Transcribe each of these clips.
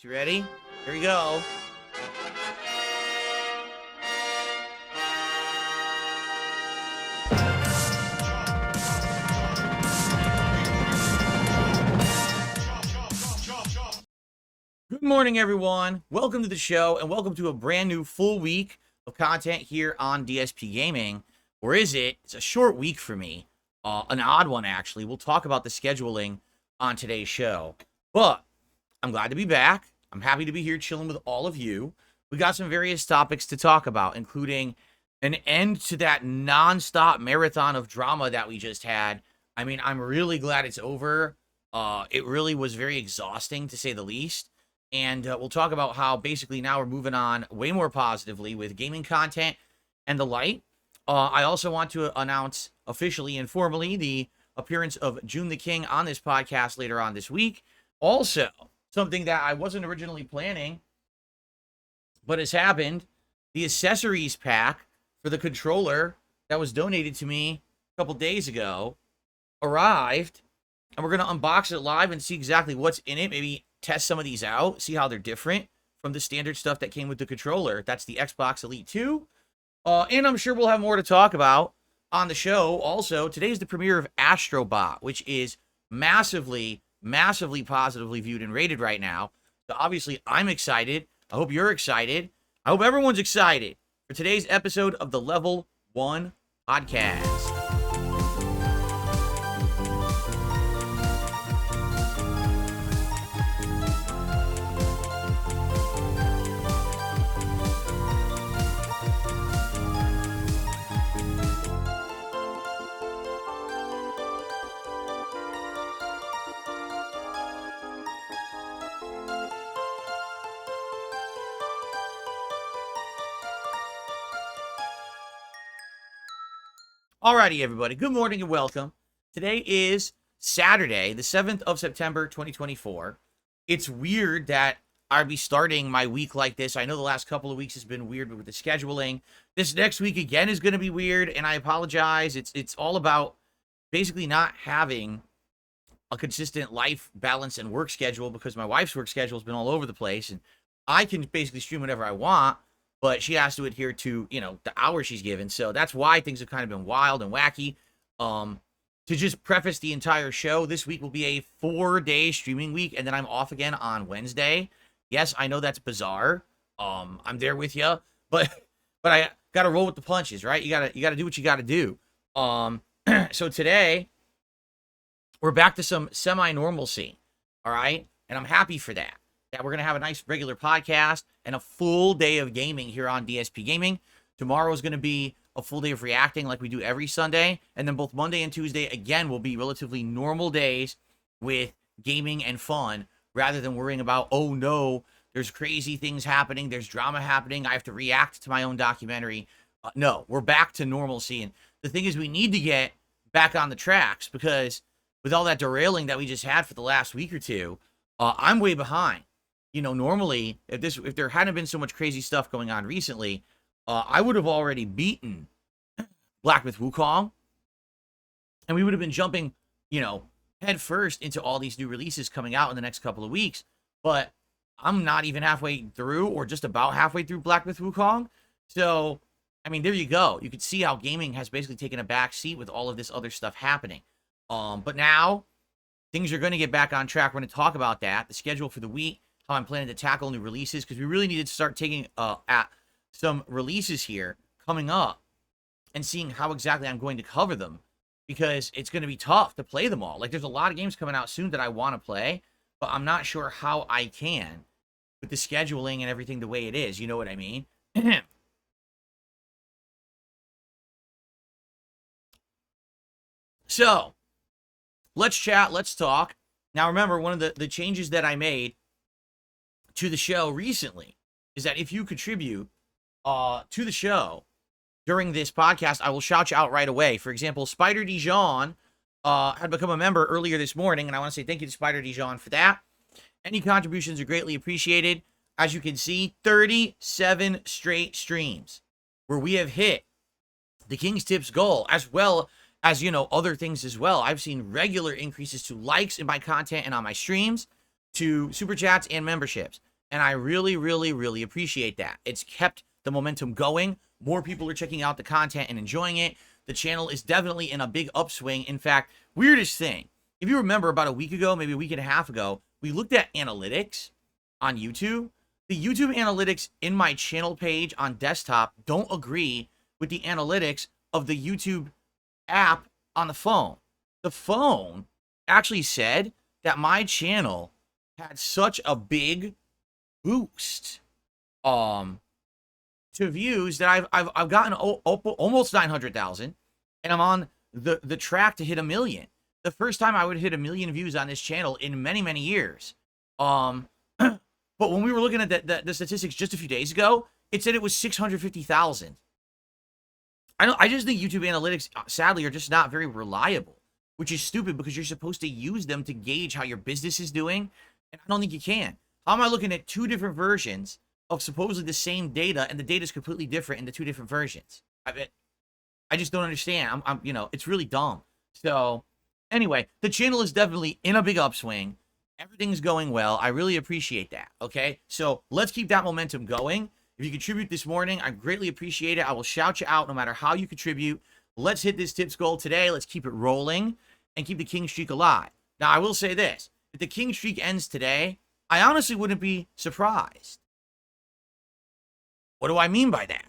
You ready? Here we go. Good morning, everyone. Welcome to the show, and welcome to a brand new full week of content here on DSPGaming. Or is it? It's a short week for me. An odd one, actually. We'll talk about the scheduling on today's show. But I'm glad to be back. I'm happy to be here chilling with all of you. We got some various topics to talk about, including an end to that non-stop marathon of drama that we just had. I mean, I'm really glad it's over. It really was very exhausting, to say the least. And we'll talk about how basically now we're moving on way more positively with gaming content and the like. I also want to announce officially and formally the appearance of Joon the King on this podcast later on this week. Also, something that I wasn't originally planning, but has happened. The accessories pack for the controller that was donated to me a couple days ago arrived, and we're going to unbox it live and see exactly what's in it. Maybe test some of these out, see how they're different from the standard stuff that came with the controller. That's the Xbox Elite 2. And I'm sure we'll have more to talk about on the show. Also, today's the premiere of Astrobot, which is massively positively viewed and rated right now. So obviously, I'm excited. I hope you're excited. I hope everyone's excited for today's episode of the Level 1 Podcast. Alrighty, everybody. Good morning and welcome. Today is Saturday, the 7th of September, 2024. It's weird that I'll be starting my week like this. I know the last couple of weeks has been weird with the scheduling. This next week, again, is going to be weird, and I apologize. It's all about basically not having a consistent life balance and work schedule because my wife's work schedule has been all over the place, and I can basically stream whenever I want, but she has to adhere to, the hours she's given. So that's why things have kind of been wild and wacky. To just preface the entire show, this week will be a 4-day streaming week, and then I'm off again on Wednesday. Yes, I know that's bizarre. I'm there with you, but I got to roll with the punches, right? You got to do what you got to do. So today we're back to some semi-normalcy, all right? And I'm happy for that. That we're going to have a nice regular podcast and a full day of gaming here on DSP Gaming. Tomorrow is going to be a full day of reacting like we do every Sunday. And then both Monday and Tuesday, again, will be relatively normal days with gaming and fun rather than worrying about, oh no, there's crazy things happening. There's drama happening. I have to react to my own documentary. No, we're back to normalcy. And the thing is, we need to get back on the tracks because with all that derailing that we just had for the last week or two, I'm way behind. Normally, if there hadn't been so much crazy stuff going on recently, I would have already beaten Black Myth Wukong, and we would have been jumping, head first into all these new releases coming out in the next couple of weeks. But I'm not even halfway through, or just about halfway through Black Myth Wukong. So, I mean, there you go. You could see how gaming has basically taken a back seat with all of this other stuff happening. But now things are going to get back on track. We're going to talk about that, the schedule for the week, how I'm planning to tackle new releases, because we really needed to start taking at some releases here coming up and seeing how exactly I'm going to cover them, because it's going to be tough to play them all. Like, there's a lot of games coming out soon that I want to play, but I'm not sure how I can with the scheduling and everything the way it is. You know what I mean? So, let's chat, let's talk. Now, remember, one of the changes that I made to the show recently is that if you contribute to the show during this podcast, I will shout you out right away. For example, Spider Dijon had become a member earlier this morning, and I want to say thank you to Spider Dijon for that. Any contributions are greatly appreciated. As you can see, 37 straight streams where we have hit the King's Tips goal, as well as, other things as well. I've seen regular increases to likes in my content and on my streams, to super chats and memberships. And I really, really, really appreciate that. It's kept the momentum going. More people are checking out the content and enjoying it. The channel is definitely in a big upswing. In fact, weirdest thing, if you remember about a week ago, maybe a week and a half ago, we looked at analytics on YouTube. The YouTube analytics in my channel page on desktop don't agree with the analytics of the YouTube app on the phone. The phone actually said that my channel had such a big boost to views that I've gotten almost 900,000, and I'm on the track to hit 1 million. The first time I would hit 1 million views on this channel in many, many years. But when we were looking at the statistics just a few days ago, it said it was 650,000. I just think YouTube analytics, sadly, are just not very reliable, which is stupid because you're supposed to use them to gauge how your business is doing, and I don't think you can. How am I looking at 2 different versions of supposedly the same data, and the data is completely different in the 2 different versions? I just don't understand. You know, it's really dumb. So, anyway, the channel is definitely in a big upswing. Everything's going well. I really appreciate that, okay? So, let's keep that momentum going. If you contribute this morning, I greatly appreciate it. I will shout you out no matter how you contribute. Let's hit this tips goal today. Let's keep it rolling and keep the king streak alive. Now, I will say this. If the king streak ends today, I honestly wouldn't be surprised. What do I mean by that?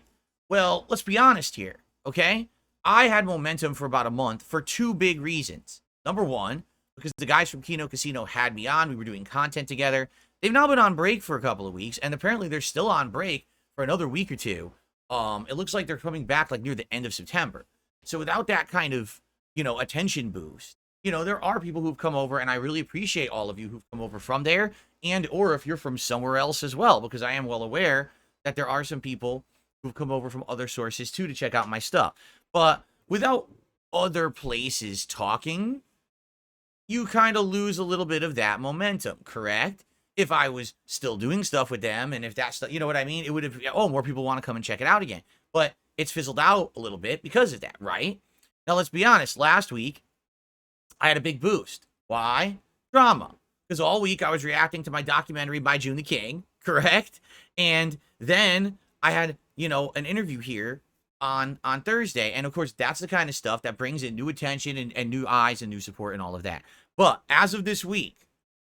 Well, let's be honest here, okay? I had momentum for about a month for 2 big reasons. Number one, because the guys from Kino Casino had me on. We were doing content together. They've now been on break for a couple of weeks, and apparently they're still on break for another week or 2. It looks like they're coming back like near the end of September. So without that kind of, you know, attention boost, you know, there are people who've come over, and I really appreciate all of you who've come over from there, and or if you're from somewhere else as well, because I am well aware that there are some people who've come over from other sources too to check out my stuff. But without other places talking, you kind of lose a little bit of that momentum, correct? If I was still doing stuff with them, and if that's, you know what I mean, it would have, oh, more people want to come and check it out again. But it's fizzled out a little bit because of that, right? Now, let's be honest. Last week, I had a big boost. Why? Drama. Because all week I was reacting to my documentary by Joon the King, correct? And then I had, you know, an interview here on Thursday. And of course, that's the kind of stuff that brings in new attention and new eyes and new support and all of that. But as of this week,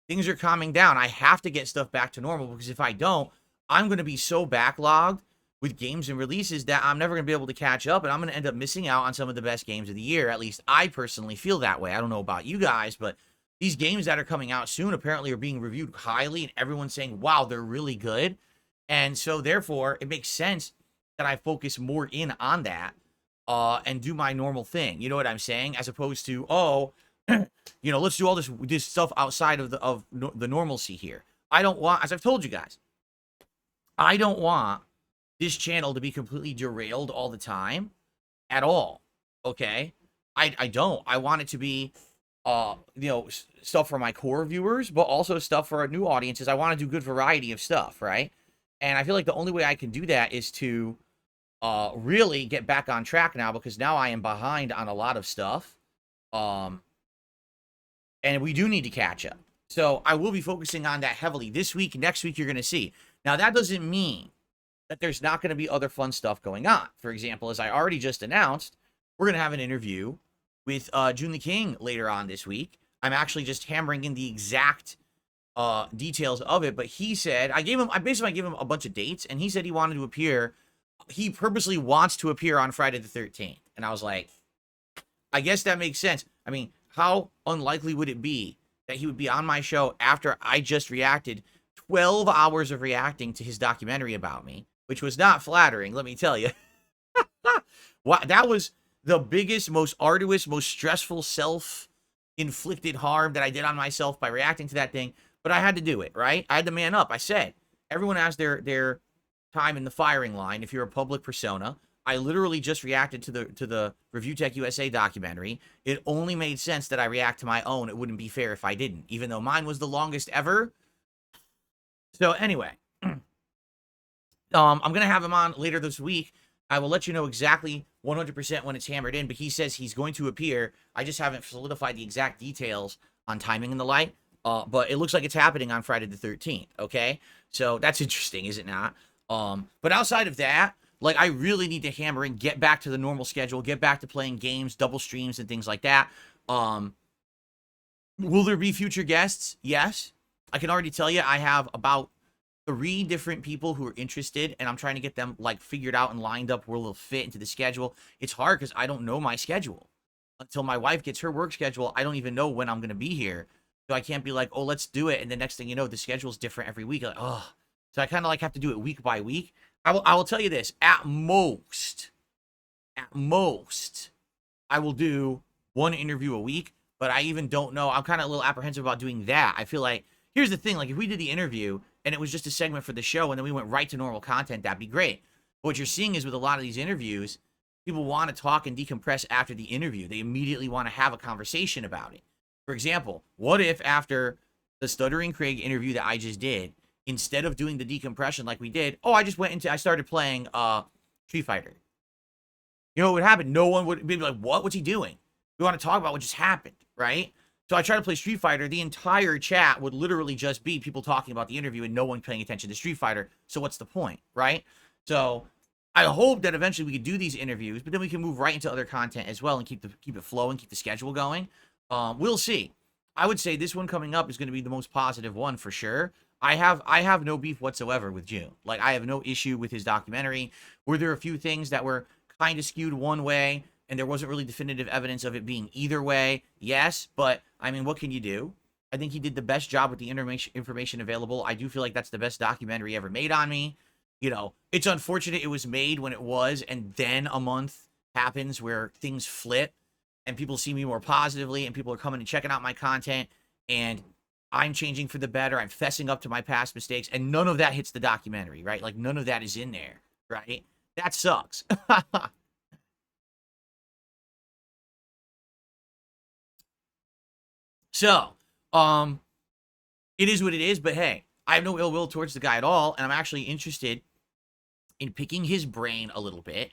things are calming down. I have to get stuff back to normal, because if I don't, I'm going to be so backlogged with games and releases that I'm never going to be able to catch up, and I'm going to end up missing out on some of the best games of the year. At least I personally feel that way. I don't know about you guys, but these games that are coming out soon apparently are being reviewed highly, and everyone's saying, wow, they're really good. And so therefore, it makes sense that I focus more in on that and do my normal thing. You know what I'm saying? As opposed to, oh, you know, let's do all this stuff outside of the normalcy here. I don't want, as I've told you guys, I don't want this channel to be completely derailed all the time at all. Okay? I don't. I want it to be, you know, stuff for my core viewers, but also stuff for our new audiences. I want to do good variety of stuff, right? And I feel like the only way I can do that is to really get back on track now, because now I am behind on a lot of stuff. And we do need to catch up. So I will be focusing on that heavily this week. Next week, you're going to see. Now, that doesn't mean that there's not going to be other fun stuff going on. For example, as I already just announced, we're going to have an interview with Joon the King later on this week. I'm actually just hammering in the exact details of it, but he said, I gave him a bunch of dates, and he said he wanted to appear. He purposely wants to appear on Friday the 13th. And I was like, I guess that makes sense. I mean, how unlikely would it be that he would be on my show after I just reacted 12 hours of reacting to his documentary about me, which was not flattering, let me tell you. Wow, that was the biggest, most arduous, most stressful self-inflicted harm that I did on myself by reacting to that thing. But I had to do it, right? I had to man up. I said, everyone has their time in the firing line if you're a public persona. I literally just reacted to the Review Tech USA documentary. It only made sense that I react to my own. It wouldn't be fair if I didn't, even though mine was the longest ever. So anyway, I'm going to have him on later this week. I will let you know exactly 100% when it's hammered in, but he says he's going to appear. I just haven't solidified the exact details on timing and the like. But it looks like it's happening on Friday the 13th. Okay, so that's interesting, is it not? But outside of that, like, I really need to hammer and get back to the normal schedule, get back to playing games, double streams, and things like that. Will there be future guests? Yes. I can already tell you I have about 3 different people who are interested, and I'm trying to get them, like, figured out and lined up where they'll fit into the schedule. It's hard because I don't know my schedule. Until my wife gets her work schedule, I don't even know when I'm going to be here. So I can't be like, oh, let's do it. And the next thing you know, the schedule's different every week. Like, oh. So I kind of like have to do it week by week. I will tell you this. At most, I will do 1 interview a week. But I even don't know. I'm kind of a little apprehensive about doing that. I feel like, here's the thing. Like, if we did the interview and it was just a segment for the show and then we went right to normal content, that'd be great. But what you're seeing is with a lot of these interviews, people want to talk and decompress after the interview. They immediately want to have a conversation about it. For example, what if after the Stuttering Craig interview that I just did, instead of doing the decompression like we did, I started playing Street Fighter. You know what would happen? No one would be like, what? What's he doing? We want to talk about what just happened, right? So I try to play Street Fighter. The entire chat would literally just be people talking about the interview and no one paying attention to Street Fighter. So what's the point, right? So I hope that eventually we could do these interviews, but then we can move right into other content as well and keep it flowing, keep the schedule going. We'll see. I would say this one coming up is going to be the most positive one for sure. I have no beef whatsoever with Joon. Like, I have no issue with his documentary. Were there a few things that were kind of skewed one way and there wasn't really definitive evidence of it being either way? Yes, but I mean, what can you do? I think he did the best job with the information available. I do feel like that's the best documentary ever made on me. You know, it's unfortunate it was made when it was, and then a month happens where things flip and people see me more positively and people are coming and checking out my content and I'm changing for the better. I'm fessing up to my past mistakes, and none of that hits the documentary, right? Like, none of that is in there, right? That sucks. So, it is what it is, but hey, I have no ill will towards the guy at all, and I'm actually interested in picking his brain a little bit,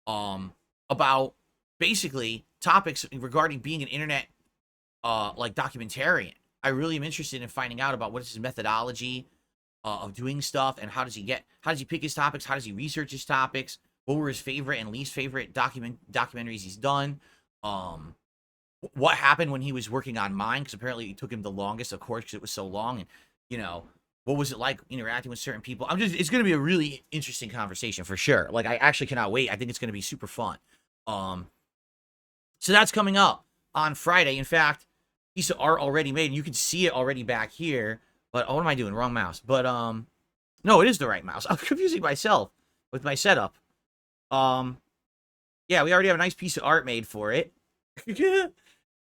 about basically topics regarding being an internet, like, documentarian. I really am interested in finding out about what is his methodology of doing stuff, and how does he pick his topics? How does he research his topics? What were his favorite and least favorite documentaries he's done? What happened when he was working on mine? Because apparently it took him the longest, of course, because it was so long. And, you know, what was it like interacting with certain people? It's going to be a really interesting conversation for sure. Like, I actually cannot wait. I think it's going to be super fun. So that's coming up on Friday. In fact, piece of art already made, and you can see it already back here. But what am I doing? Wrong mouse. But no, it is the right mouse. I'm confusing myself with my setup. Yeah, we already have a nice piece of art made for it.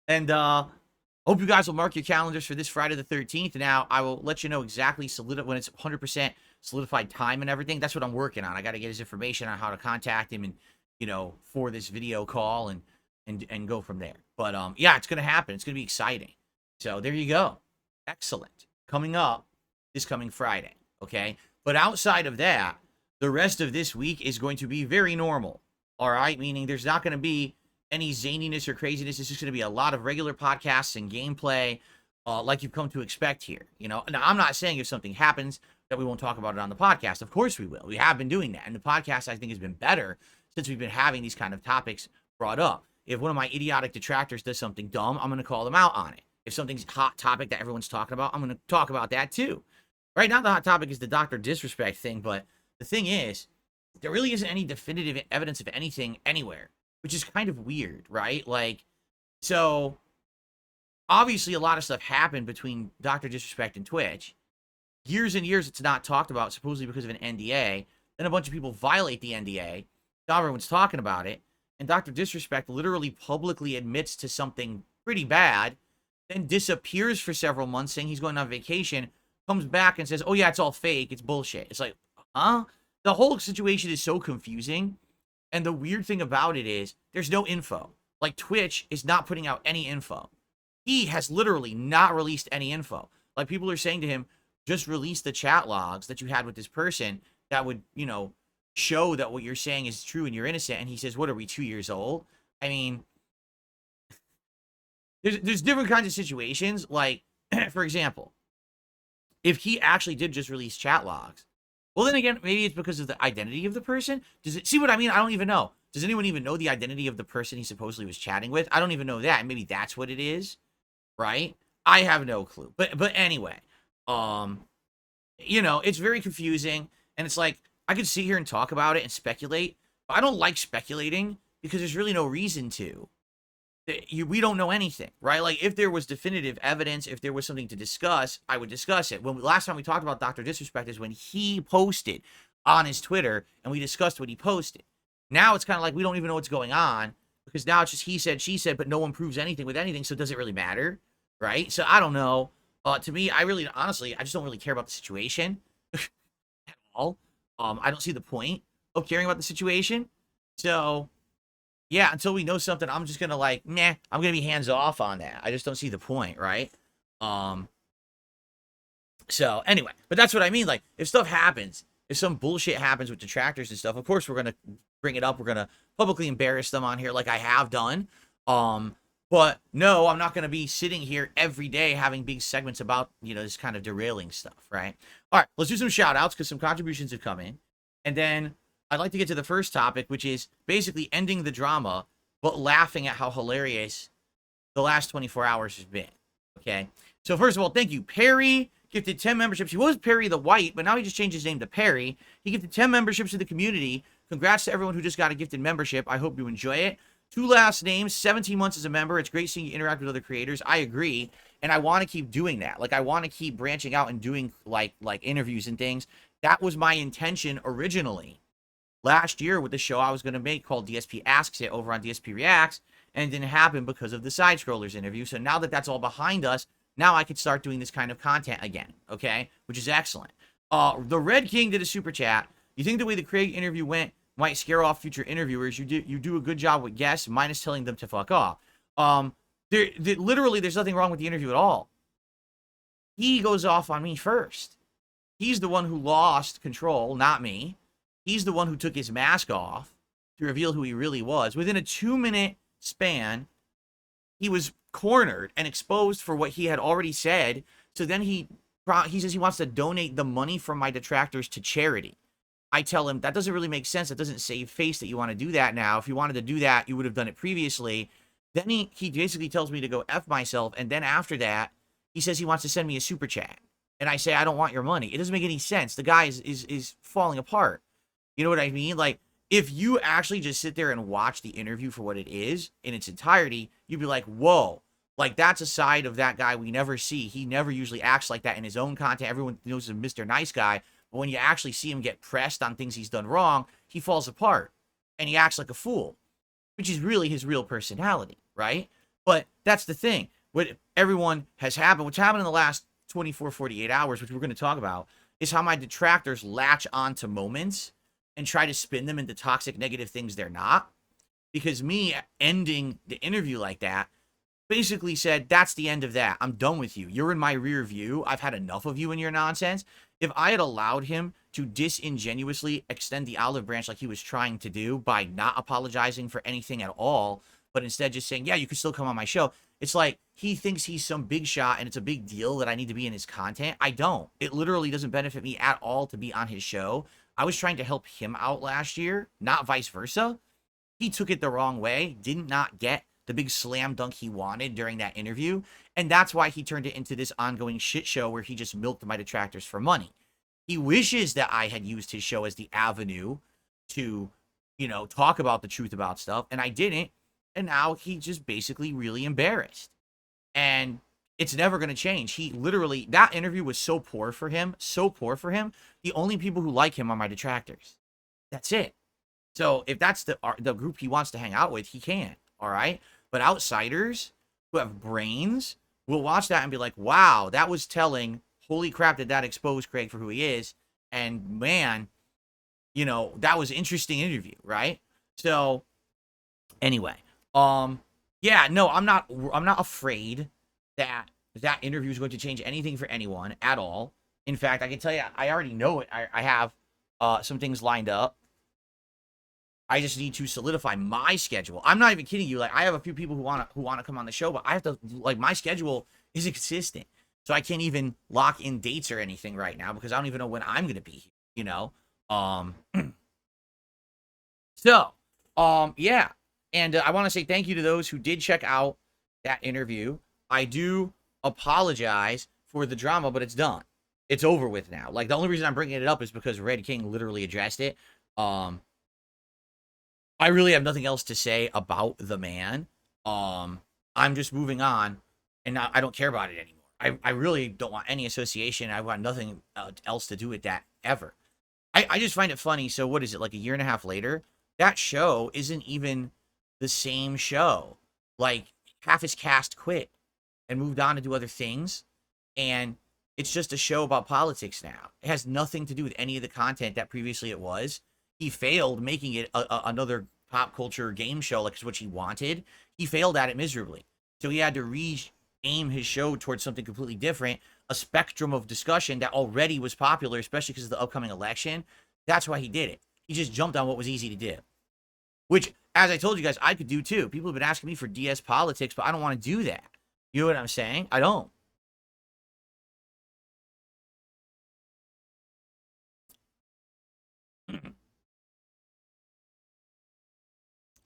And hope you guys will mark your calendars for this Friday the 13th. Now, I will let you know exactly when it's 100% solidified time and everything. That's what I'm working on. I got to get his information on how to contact him and, you know, for this video call and go from there. But yeah, it's going to happen. It's going to be exciting. So there you go. Excellent. Coming up this coming Friday, okay? But outside of that, the rest of this week is going to be very normal, all right? Meaning there's not going to be any zaniness or craziness. It's just going to be a lot of regular podcasts and gameplay, like you've come to expect here. You know, now I'm not saying if something happens that we won't talk about it on the podcast. Of course we will. We have been doing that, and the podcast, I think, has been better since we've been having these kind of topics brought up. If one of my idiotic detractors does something dumb, I'm going to call them out on it. If something's a hot topic that everyone's talking about, I'm going to talk about that too. Right now, the hot topic is the Dr. Disrespect thing, but the thing is, there really isn't any definitive evidence of anything anywhere, which is kind of weird, right? Like, so obviously a lot of stuff happened between Dr. Disrespect and Twitch. Years and years it's not talked about, supposedly because of an NDA. Then a bunch of people violate the NDA. Now everyone's talking about it. And Dr. Disrespect literally publicly admits to something pretty bad, then disappears for several months saying he's going on vacation, comes back and says, oh yeah, it's all fake, it's bullshit. It's like, huh? The whole situation is so confusing. And the weird thing about it is there's no info. Like, Twitch is not putting out any info. He has literally not released any info. Like, people are saying to him, just release the chat logs that you had with this person that would, you know, show that what you're saying is true and you're innocent. And he says, what are we, 2 years old? I mean, there's different kinds of situations. Like, for example, if he actually did just release chat logs, well, then again, maybe it's because of the identity of the person. Does it see what I mean? I don't even know. Does anyone even know the identity of the person he supposedly was chatting with? I don't even know that. Maybe that's what it is, right? I have no clue. But anyway, it's very confusing, and it's like I could sit here and talk about it and speculate, but I don't like speculating because there's really no reason to. We don't know anything, right? Like, if there was definitive evidence, if there was something to discuss, I would discuss it. Last time we talked about Dr. Disrespect is when he posted on his Twitter, and we discussed what he posted. Now it's kind of like we don't even know what's going on, because now it's just he said, she said, but no one proves anything with anything, so does it really matter, right? So I don't know. To me, honestly, I just don't really care about the situation at all. I don't see the point of caring about the situation. So yeah, until we know something, I'm just gonna I'm gonna be hands off on that. I just don't see the point, right? So anyway, but that's what I mean. Like, if stuff happens, if some bullshit happens with detractors and stuff, of course we're gonna bring it up. We're gonna publicly embarrass them on here, like I have done. But no, I'm not gonna be sitting here every day having big segments about this kind of derailing stuff, right? All right, let's do some shout outs because some contributions have come in, and then I'd like to get to the first topic, which is basically ending the drama, but laughing at how hilarious the last 24 hours has been. Okay. So first of all, thank you. Perry gifted 10 memberships. He was Perry the White, but now he just changed his name to Perry. He gifted 10 memberships to the community. Congrats to everyone who just got a gifted membership. I hope you enjoy it. 2 last names, 17 months as a member. It's great seeing you interact with other creators. I agree. And I want to keep doing that. Like, I want to keep branching out and doing like interviews and things. That was my intention originally. Last year with the show I was going to make called DSP Asks It over on DSP Reacts, and it didn't happen because of the Side Scrollers interview. So now that that's all behind us, now I can start doing this kind of content again, okay? Which is excellent. The Red King did a super chat. You think the way the Craig interview went might scare off future interviewers? You do a good job with guests, minus telling them to fuck off. Literally, there's nothing wrong with the interview at all. He goes off on me first. He's the one who lost control, not me. He's the one who took his mask off to reveal who he really was. Within a 2-minute span, he was cornered and exposed for what he had already said. So then he says he wants to donate the money from my detractors to charity. I tell him that doesn't really make sense. That doesn't save face that you want to do that now. If you wanted to do that, you would have done it previously. Then he basically tells me to go F myself. And then after that, he says he wants to send me a super chat. And I say, I don't want your money. It doesn't make any sense. The guy is falling apart. You know what I mean? Like, if you actually just sit there and watch the interview for what it is in its entirety, you'd be like, whoa, like, that's a side of that guy we never see. He never usually acts like that in his own content. Everyone knows he's a Mr. Nice Guy. But when you actually see him get pressed on things he's done wrong, he falls apart and he acts like a fool, which is really his real personality, right? But that's the thing. What everyone has happened, what's happened in the last 24, 48 hours, which we're going to talk about, is how my detractors latch onto moments and try to spin them into toxic, negative things they're not. Because me ending the interview like that basically said, that's the end of that. I'm done with you. You're in my rear view. I've had enough of you and your nonsense. If I had allowed him to disingenuously extend the olive branch like he was trying to do by not apologizing for anything at all, but instead just saying, yeah, you can still come on my show. It's like he thinks he's some big shot and it's a big deal that I need to be in his content. I don't. It literally doesn't benefit me at all to be on his show. I was trying to help him out last year, not vice versa. He took it the wrong way, did not get the big slam dunk he wanted during that interview. And that's why he turned it into this ongoing shit show where he just milked my detractors for money. He wishes that I had used his show as the avenue to, talk about the truth about stuff. And I didn't. And now he's just basically really embarrassed. And it's never going to change. He literally, that interview was so poor for him. The only people who like him are my detractors. That's it. So if that's the group he wants to hang out with, he can. All right. But outsiders who have brains will watch that and be like, wow, that was telling. Holy crap, did that expose Craig for who he is? And man, that was an interesting interview, right? So anyway, yeah, no, I'm not afraid that interview is going to change anything for anyone at all. In fact, I can tell you, I already know it. I have some things lined up. I just need to solidify my schedule. I'm not even kidding you. Like, I have a few people who want to come on the show, but I have to, like, my schedule isn't consistent. So I can't even lock in dates or anything right now because I don't even know when I'm going to be here, Um, so, yeah. And I want to say thank you to those who did check out that interview. I do apologize for the drama, but it's done. It's over with now. Like, the only reason I'm bringing it up is because Red King literally addressed it. I really have nothing else to say about the man. I'm just moving on, and I don't care about it anymore. I really don't want any association. I want nothing else to do with that ever. I just find it funny. So what is it, like a year and a half later? That show isn't even the same show. Like, half his cast quit and moved on to do other things. And it's just a show about politics now. It has nothing to do with any of the content that previously it was. He failed making it another pop culture game show like it's what he wanted. He failed at it miserably. So he had to re-aim his show towards something completely different, a spectrum of discussion that already was popular, especially because of the upcoming election. That's why he did it. He just jumped on what was easy to do. Which, as I told you guys, I could do too. People have been asking me for DS politics, but I don't want to do that. You know what I'm saying? I don't.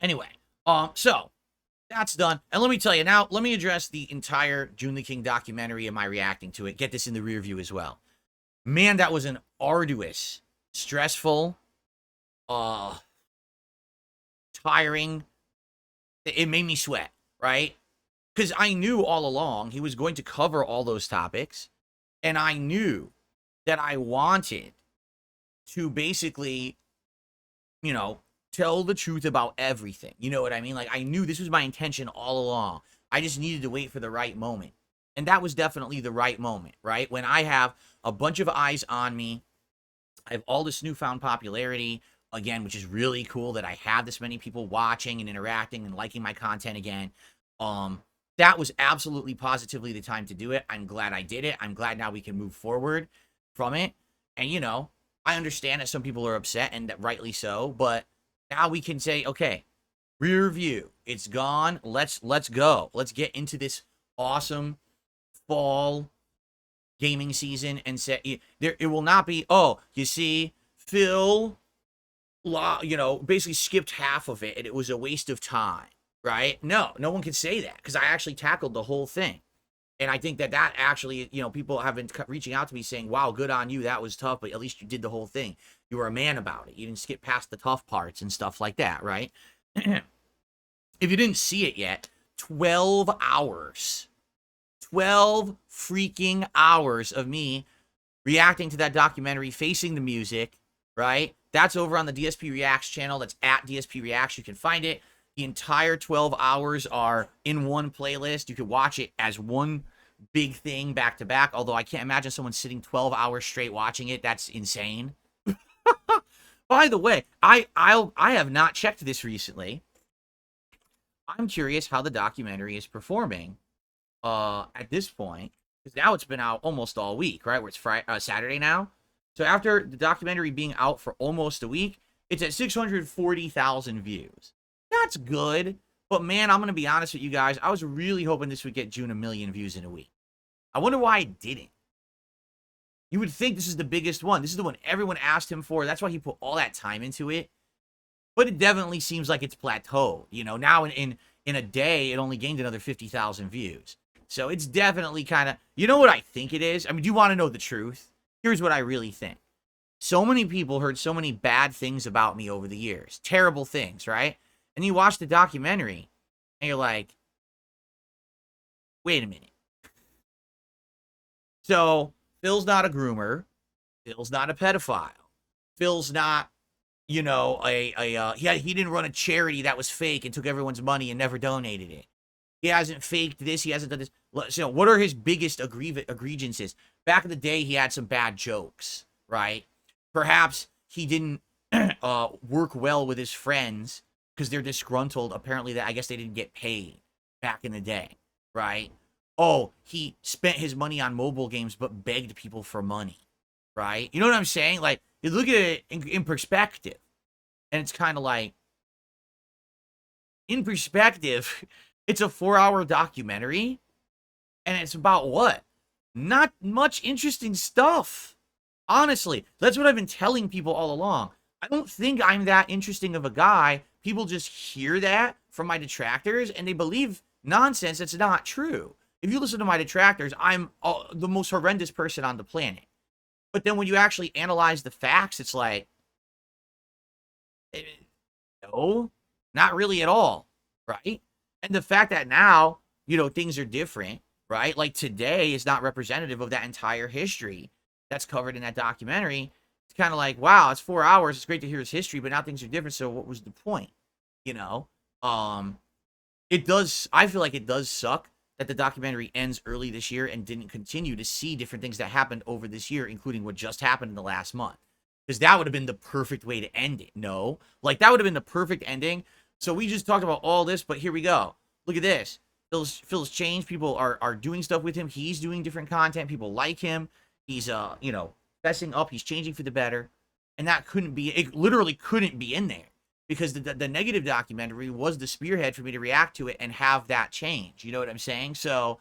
Anyway, so that's done. And let me tell you now, let me address the entire Joon the King documentary and my reacting to it. Get this in the rear view as well. Man, that was an arduous, stressful, uh, tiring. It made me sweat, right? Because I knew all along he was going to cover all those topics. And I knew that I wanted to basically, you know, tell the truth about everything. You know what I mean? Like, I knew this was my intention all along. I just needed to wait for the right moment. And that was definitely the right moment, right? When I have a bunch of eyes on me, I have all this newfound popularity, again, which is really cool that I have this many people watching and interacting and liking my content again. That was absolutely positively the time to do it. I'm glad I did it. I'm glad now we can move forward from it. And, I understand that some people are upset, and that rightly so, but now we can say, okay, rear view, it's gone. Let's go. Let's get into this awesome fall gaming season and say there. It will not be, oh, you see, Phil, basically skipped half of it and it was a waste of time, right? No one can say that because I actually tackled the whole thing. And I think that actually, people have been reaching out to me saying, wow, good on you. That was tough, but at least you did the whole thing. You were a man about it. You didn't skip past the tough parts and stuff like that, right? If you didn't see it yet, 12 hours. 12 freaking hours of me reacting to that documentary, facing the music, right? That's over on the DSP Reacts channel. That's at DSP Reacts. You can find it. The entire 12 hours are in one playlist. You can watch it as one big thing back to back. Although I can't imagine someone sitting 12 hours straight watching it. That's insane. By the way, I have not checked this recently. I'm curious how the documentary is performing at this point, because now it's been out almost all week, right? Where it's Saturday now. So after the documentary being out for almost a week, it's at 640,000 views. That's good. But man, I'm going to be honest with you guys. I was really hoping this would get Joon 1 million views in a week. I wonder why it didn't. You would think this is the biggest one. This is the one everyone asked him for. That's why he put all that time into it. But it definitely seems like it's plateaued. Now in a day, it only gained another 50,000 views. So it's definitely kind of, you know what I think it is? I mean, do you want to know the truth? Here's what I really think. So many people heard so many bad things about me over the years. Terrible things, right? And you watch the documentary, and you're like, wait a minute. So, Phil's not a groomer. Phil's not a pedophile. Phil's not, he didn't run a charity that was fake and took everyone's money and never donated it. He hasn't faked this. He hasn't done this. So, what are his biggest egregiances? Back in the day, he had some bad jokes, right? Perhaps he didn't work well with his friends because they're disgruntled. Apparently, I guess they didn't get paid back in the day, right? Oh, he spent his money on mobile games but begged people for money, right? You know what I'm saying? Like, you look at it in perspective, and it's kind of like, in perspective, it's a 4-hour documentary, and it's about what? Not much interesting stuff. Honestly, that's what I've been telling people all along. I don't think I'm that interesting of a guy. People just hear that from my detractors and they believe nonsense that's not true. If you listen to my detractors, I'm the most horrendous person on the planet. But then when you actually analyze the facts, it's like, no, not really at all, right? And the fact that now, things are different, right? Like today is not representative of that entire history that's covered in that documentary. It's kind of like, wow, it's 4 hours. It's great to hear his history, but now things are different. So what was the point? You know, um, it does. I feel like it does suck that the documentary ends early this year and didn't continue to see different things that happened over this year, including what just happened in the last month. Because that would have been the perfect way to end it. No, like that would have been the perfect ending. So we just talked about all this, but here we go. Look at this. Phil's changed. People are doing stuff with him. He's doing different content. People like him. He's fessing up. He's changing for the better. And that couldn't be. It literally couldn't be in there because the negative documentary was the spearhead for me to react to it and have that change. You know what I'm saying? So,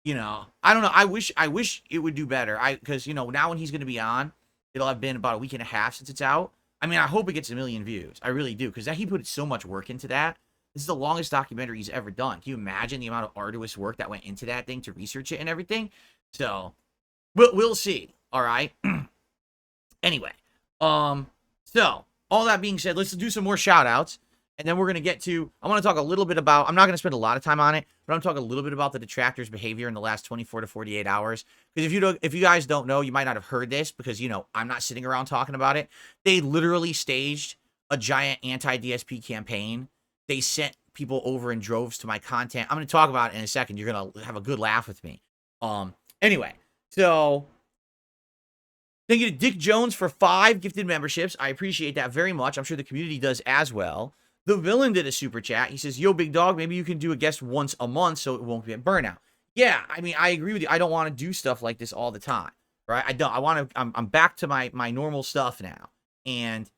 I don't know. I wish it would do better. Because now when he's going to be on, it'll have been about a week and a half since it's out. I mean, I hope it gets 1 million views. I really do, because he put so much work into that. This is the longest documentary he's ever done. Can you imagine the amount of arduous work that went into that thing to research it and everything? So, we'll see. All right. Anyway, so all that being said, let's do some more shout outs. And then we're going to get to, I want to talk a little bit about, I'm not going to spend a lot of time on it, but I'm going to talk a little bit about the detractors' behavior in the last 24 to 48 hours. Because if you guys don't know, you might not have heard this because, I'm not sitting around talking about it. They literally staged a giant anti-DSP campaign. They sent people over in droves to my content. I'm going to talk about it in a second. You're going to have a good laugh with me. Anyway, so thank you to Dick Jones for 5 gifted memberships. I appreciate that very much. I'm sure the community does as well. The Villain did a super chat. He says, yo, big dog, maybe you can do a guest once a month so it won't be a burnout. Yeah, I mean, I agree with you. I don't want to do stuff like this all the time, right? I don't. I want to, I'm back to my normal stuff now. And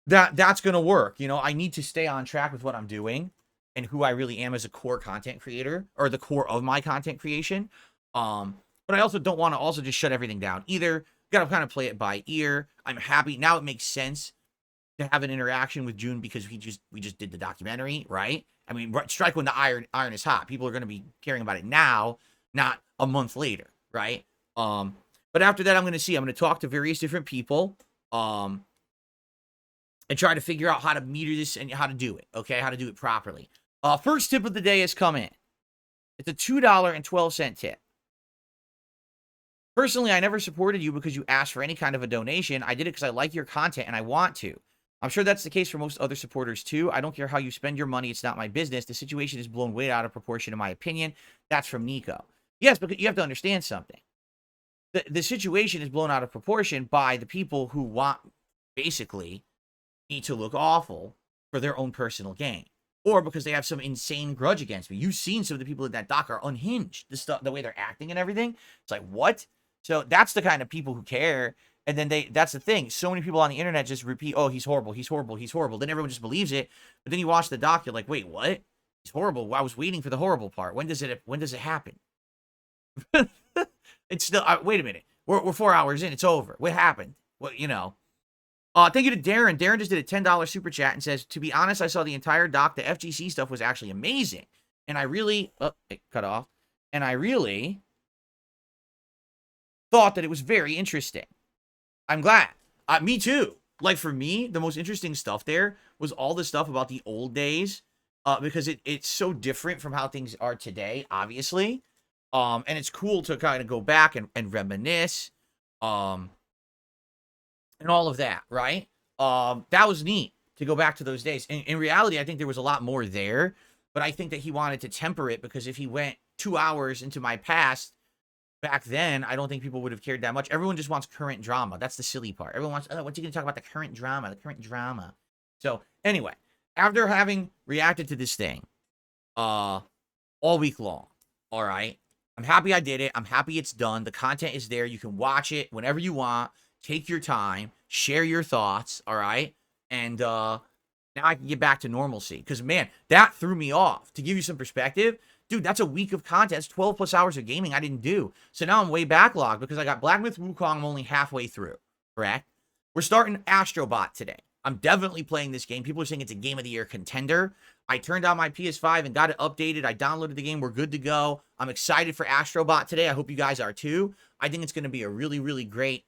that's going to work. I need to stay on track with what I'm doing and who I really am as a core content creator, or the core of my content creation. But I also don't want to also just shut everything down either. Got to kind of play it by ear. I'm happy. Now it makes sense to have an interaction with Joon because we just did the documentary, right? I mean, strike when the iron is hot. People are going to be caring about it now, not a month later, right? But after that, I'm going to talk to various different people, and try to figure out how to meter this and how to do it, okay? How to do it properly. First tip of the day has come in. It's a $2.12 tip. Personally, I never supported you because you asked for any kind of a donation. I did it because I like your content and I want to. I'm sure that's the case for most other supporters too. I don't care how you spend your money. It's not my business. The situation is blown way out of proportion, in my opinion. That's from Nico. Yes, but you have to understand something. The situation is blown out of proportion by the people who want, basically, me to look awful for their own personal gain. Or because they have some insane grudge against me. You've seen some of the people in that doc are unhinged. The way they're acting and everything. It's like, what? So that's the kind of people who care. And then that's the thing. So many people on the internet just repeat, oh, he's horrible, he's horrible, he's horrible. Then everyone just believes it. But then you watch the doc, you're like, wait, what? He's horrible. Well, I was waiting for the horrible part. When does it happen? It's still, wait a minute. We're 4 hours in. It's over. What happened? Well, thank you to Darren. Darren just did a $10 super chat and says, to be honest, I saw the entire doc. The FGC stuff was actually amazing. And I really, it cut off. And I really thought that it was very interesting. I'm glad. Me too. Like for me, the most interesting stuff there was all the stuff about the old days, because it's so different from how things are today, obviously. And it's cool to kind of go back and reminisce, and all of that, right? That was neat to go back to those days. In reality, I think there was a lot more there, but I think that he wanted to temper it because if he went 2 hours into my past, back then, I don't think people would have cared that much. Everyone just wants current drama. That's the silly part. Everyone wants, oh, what's he going to talk about? The current drama. So anyway, after having reacted to this thing all week long, all right, I'm happy I did it. I'm happy it's done. The content is there. You can watch it whenever you want. Take your time. Share your thoughts, all right? And now I can get back to normalcy. Because, man, that threw me off. To give you some perspective, dude, that's a week of content. That's 12 plus hours of gaming I didn't do. So now I'm way backlogged because I got Black Myth Wukong. I'm only halfway through, correct? We're starting Astrobot today. I'm definitely playing this game. People are saying it's a Game of the Year contender. I turned on my PS5 and got it updated. I downloaded the game. We're good to go. I'm excited for Astrobot today. I hope you guys are too. I think it's going to be a really, really great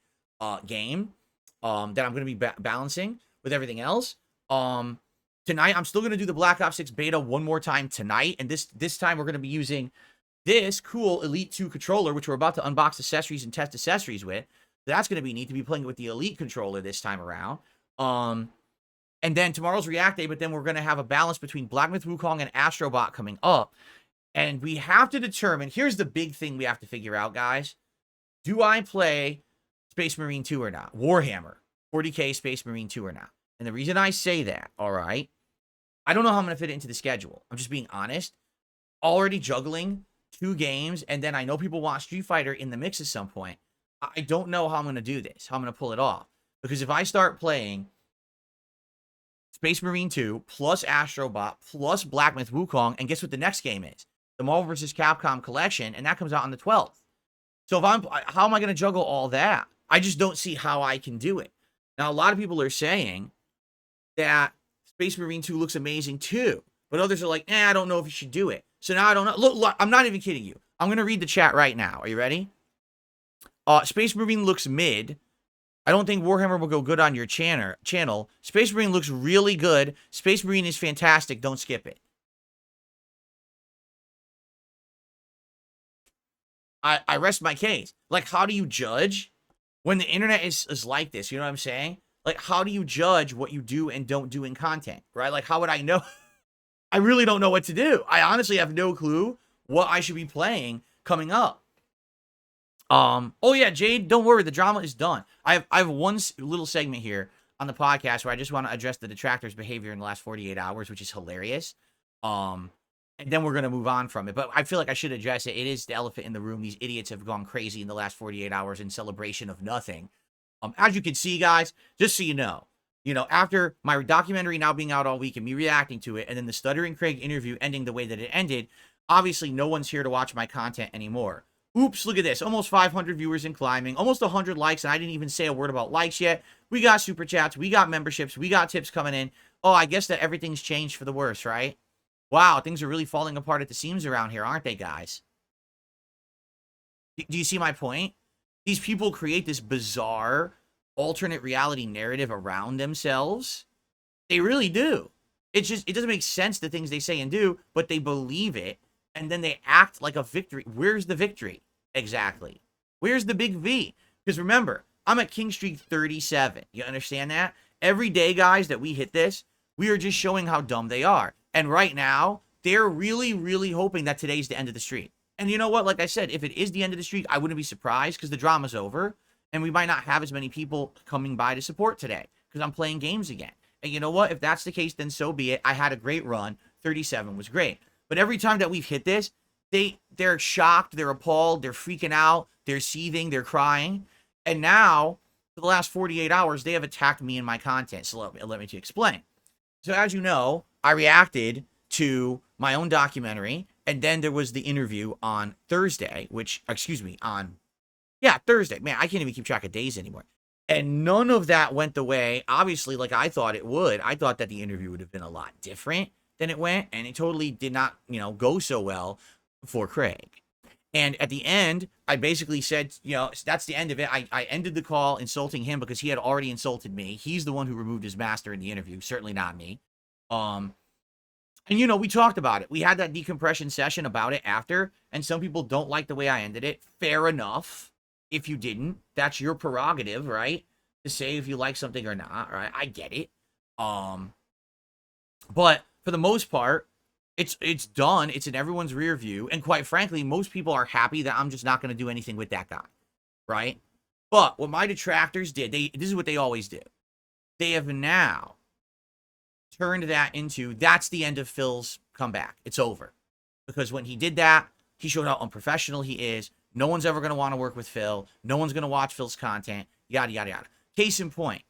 game that I'm going to be balancing with everything else. Tonight, I'm still going to do the Black Ops 6 beta one more time tonight. And this time, we're going to be using this cool Elite 2 controller, which we're about to unbox accessories and test accessories with. That's going to be neat to be playing with the Elite controller this time around. And then tomorrow's React Day, but then we're going to have a balance between Black Myth Wukong and Astrobot coming up. And we have to determine, here's the big thing we have to figure out, guys. Do I play Space Marine 2 or not? Warhammer 40K Space Marine 2 or not? And the reason I say that, all right, I don't know how I'm going to fit it into the schedule. I'm just being honest. Already juggling 2 games, and then I know people want Street Fighter in the mix at some point. I don't know how I'm going to do this, how I'm going to pull it off. Because if I start playing Space Marine 2 plus Astrobot plus Black Myth Wukong, and guess what the next game is? The Marvel vs. Capcom collection, and that comes out on the 12th. So how am I going to juggle all that? I just don't see how I can do it. Now, a lot of people are saying that Space Marine 2 looks amazing too, but others are like, I don't know if you should do it. So now I don't know. Look, I'm not even kidding you. I'm going to read the chat right now. Are you ready? Space Marine looks mid. I don't think Warhammer will go good on your channel. Space Marine looks really good. Space Marine is fantastic. Don't skip it. I rest my case. Like, how do you judge when the internet is like this? You know what I'm saying? Like, how do you judge what you do and don't do in content, right? Like, how would I know? I really don't know what to do. I honestly have no clue what I should be playing coming up. Oh yeah, Jade, don't worry. The drama is done. I have one little segment here on the podcast where I just want to address the detractors' behavior in the last 48 hours, which is hilarious. And then we're going to move on from it. But I feel like I should address it. It is the elephant in the room. These idiots have gone crazy in the last 48 hours in celebration of nothing. As you can see, guys, just so you know, after my documentary now being out all week and me reacting to it, and then the Stuttering Craig interview ending the way that it ended, obviously no one's here to watch my content anymore. Oops, look at this. Almost 500 viewers and climbing. Almost 100 likes, and I didn't even say a word about likes yet. We got super chats. We got memberships. We got tips coming in. Oh, I guess that everything's changed for the worse, right? Wow, things are really falling apart at the seams around here, aren't they, guys? Do you see my point? These people create this bizarre alternate reality narrative around themselves. They really do. It doesn't make sense, the things they say and do, but they believe it, and then they act like a victory. Where's the victory? Exactly. Where's the big V? Because remember, I'm at King Streak 37. You understand that? Every day, guys, that we hit this, we are just showing how dumb they are. And right now, they're really, really hoping that today's the end of the streak. And you know what? Like I said, if it is the end of the streak, I wouldn't be surprised because the drama's over. And we might not have as many people coming by to support today because I'm playing games again. And you know what? If that's the case, then so be it. I had a great run. 37 was great. But every time that we've hit this, they're shocked, they're appalled, they're freaking out, they're seething, they're crying. And now, for the last 48 hours, they have attacked me and my content. So let me explain. So as you know, I reacted to my own documentary, and then there was the interview on Thursday, Thursday. Man, I can't even keep track of days anymore. And none of that went the way, obviously, like I thought it would. I thought that the interview would have been a lot different than it went, and it totally did not, go so well for Craig. And at the end, I basically said, that's the end of it. I ended the call insulting him because he had already insulted me. He's the one who removed his master in the interview, certainly not me. And, we talked about it. We had that decompression session about it after, and some people don't like the way I ended it. Fair enough. If you didn't, that's your prerogative, right? To say if you like something or not, right? I get it. But for the most part, it's done. It's in everyone's rear view. And quite frankly, most people are happy that I'm just not going to do anything with that guy, right? But what my detractors did, this is what they always do. They have now turned that into, that's the end of Phil's comeback. It's over. Because when he did that, he showed how unprofessional he is. No one's ever going to want to work with Phil. No one's going to watch Phil's content. Yada, yada, yada. Case in point,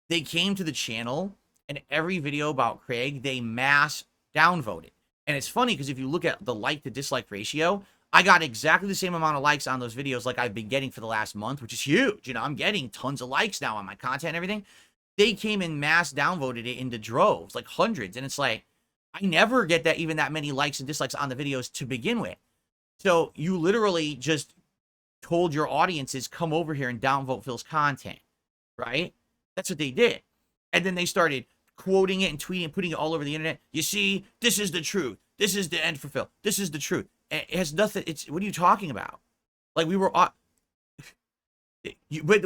they came to the channel, and every video about Craig, they mass downvoted. And it's funny because if you look at the like to dislike ratio, I got exactly the same amount of likes on those videos like I've been getting for the last month, which is huge. You know, I'm getting tons of likes now on my content and everything. They came in mass downvoted it into droves, like hundreds. And it's like, I never get that even that many likes and dislikes on the videos to begin with. So you literally just told your audiences, come over here and downvote Phil's content, right? That's what they did. And then they started quoting it and tweeting and putting it all over the internet. You see, this is the truth. This is the end for Phil. This is the truth. It has nothing. What are you talking about? Like we were, but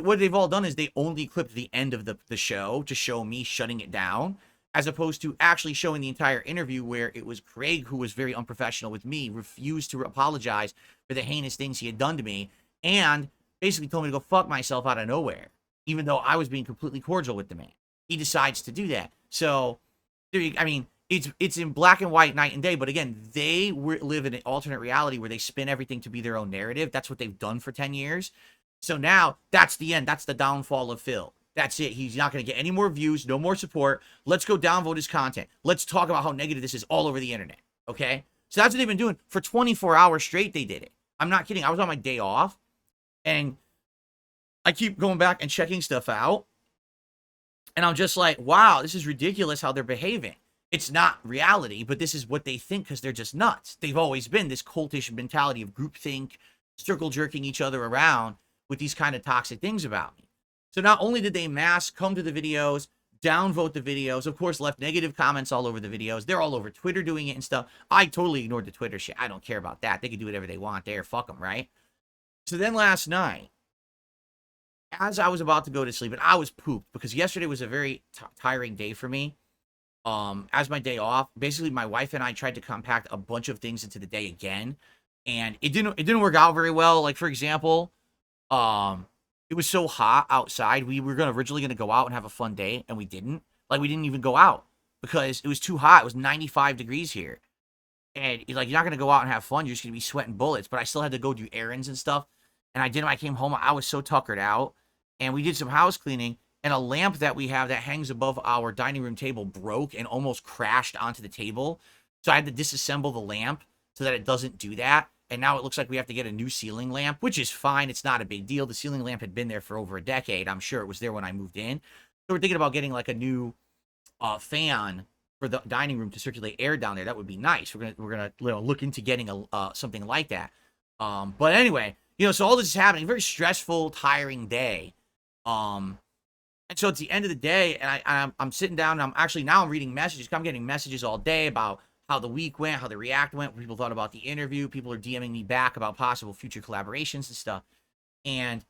what they've all done is they only clipped the end of the show to show me shutting it down, as opposed to actually showing the entire interview where it was Craig who was very unprofessional with me, refused to apologize for the heinous things he had done to me, and basically told me to go fuck myself out of nowhere, even though I was being completely cordial with the man. He decides to do that. So, I mean, it's in black and white, night and day. But again, they live in an alternate reality where they spin everything to be their own narrative. That's what they've done for 10 years. So now that's the end. That's the downfall of Phil. That's it. He's not going to get any more views, no more support. Let's go downvote his content. Let's talk about how negative this is all over the internet. Okay? So that's what they've been doing for 24 hours straight. They did it. I'm not kidding. I was on my day off and I keep going back and checking stuff out. And I'm just like, wow, this is ridiculous how they're behaving. It's not reality, but this is what they think because they're just nuts. They've always been this cultish mentality of groupthink, circle jerking each other around with these kind of toxic things about me. So not only did they mass come to the videos, downvote the videos, of course, left negative comments all over the videos. They're all over Twitter doing it and stuff. I totally ignored the Twitter shit. I don't care about that. They can do whatever they want there. Fuck them, right? So then last night, as I was about to go to sleep, and I was pooped because yesterday was a very tiring day for me. As my day off, basically my wife and I tried to compact a bunch of things into the day again, and it didn't work out very well. Like for example, it was so hot outside. We were originally gonna go out and have a fun day, and we didn't. Like we didn't even go out because it was too hot. It was 95 degrees here, and like you're not gonna go out and have fun. You're just gonna be sweating bullets. But I still had to go do errands and stuff, and I did. When I came home, I was so tuckered out. And we did some house cleaning, and a lamp that we have that hangs above our dining room table broke and almost crashed onto the table. So I had to disassemble the lamp so that it doesn't do that. And now it looks like we have to get a new ceiling lamp, which is fine. It's not a big deal. The ceiling lamp had been there for over a decade. I'm sure it was there when I moved in. So we're thinking about getting like a new fan for the dining room to circulate air down there. That would be nice. We're gonna look into getting something like that. But anyway, so all this is happening. Very stressful, tiring day. And so it's the end of the day, and I'm sitting down, and I'm reading messages. I'm getting messages all day about how the week went, how the react went, what people thought about the interview. People are DMing me back about possible future collaborations and stuff. And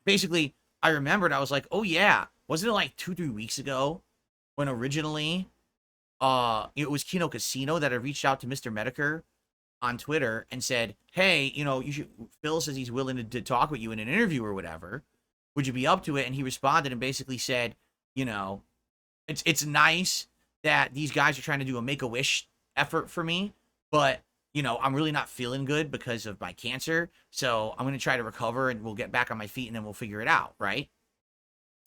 basically, I remembered, I was like, oh yeah, wasn't it like 2-3 weeks ago when originally it was Kino Casino that had reached out to Mr. Medicare on Twitter and said, hey, Phil says he's willing to talk with you in an interview or whatever. Would you be up to it? And he responded and basically said, it's nice that these guys are trying to do a Make-A-Wish effort for me, but, I'm really not feeling good because of my cancer. So I'm going to try to recover and we'll get back on my feet and then we'll figure it out, right?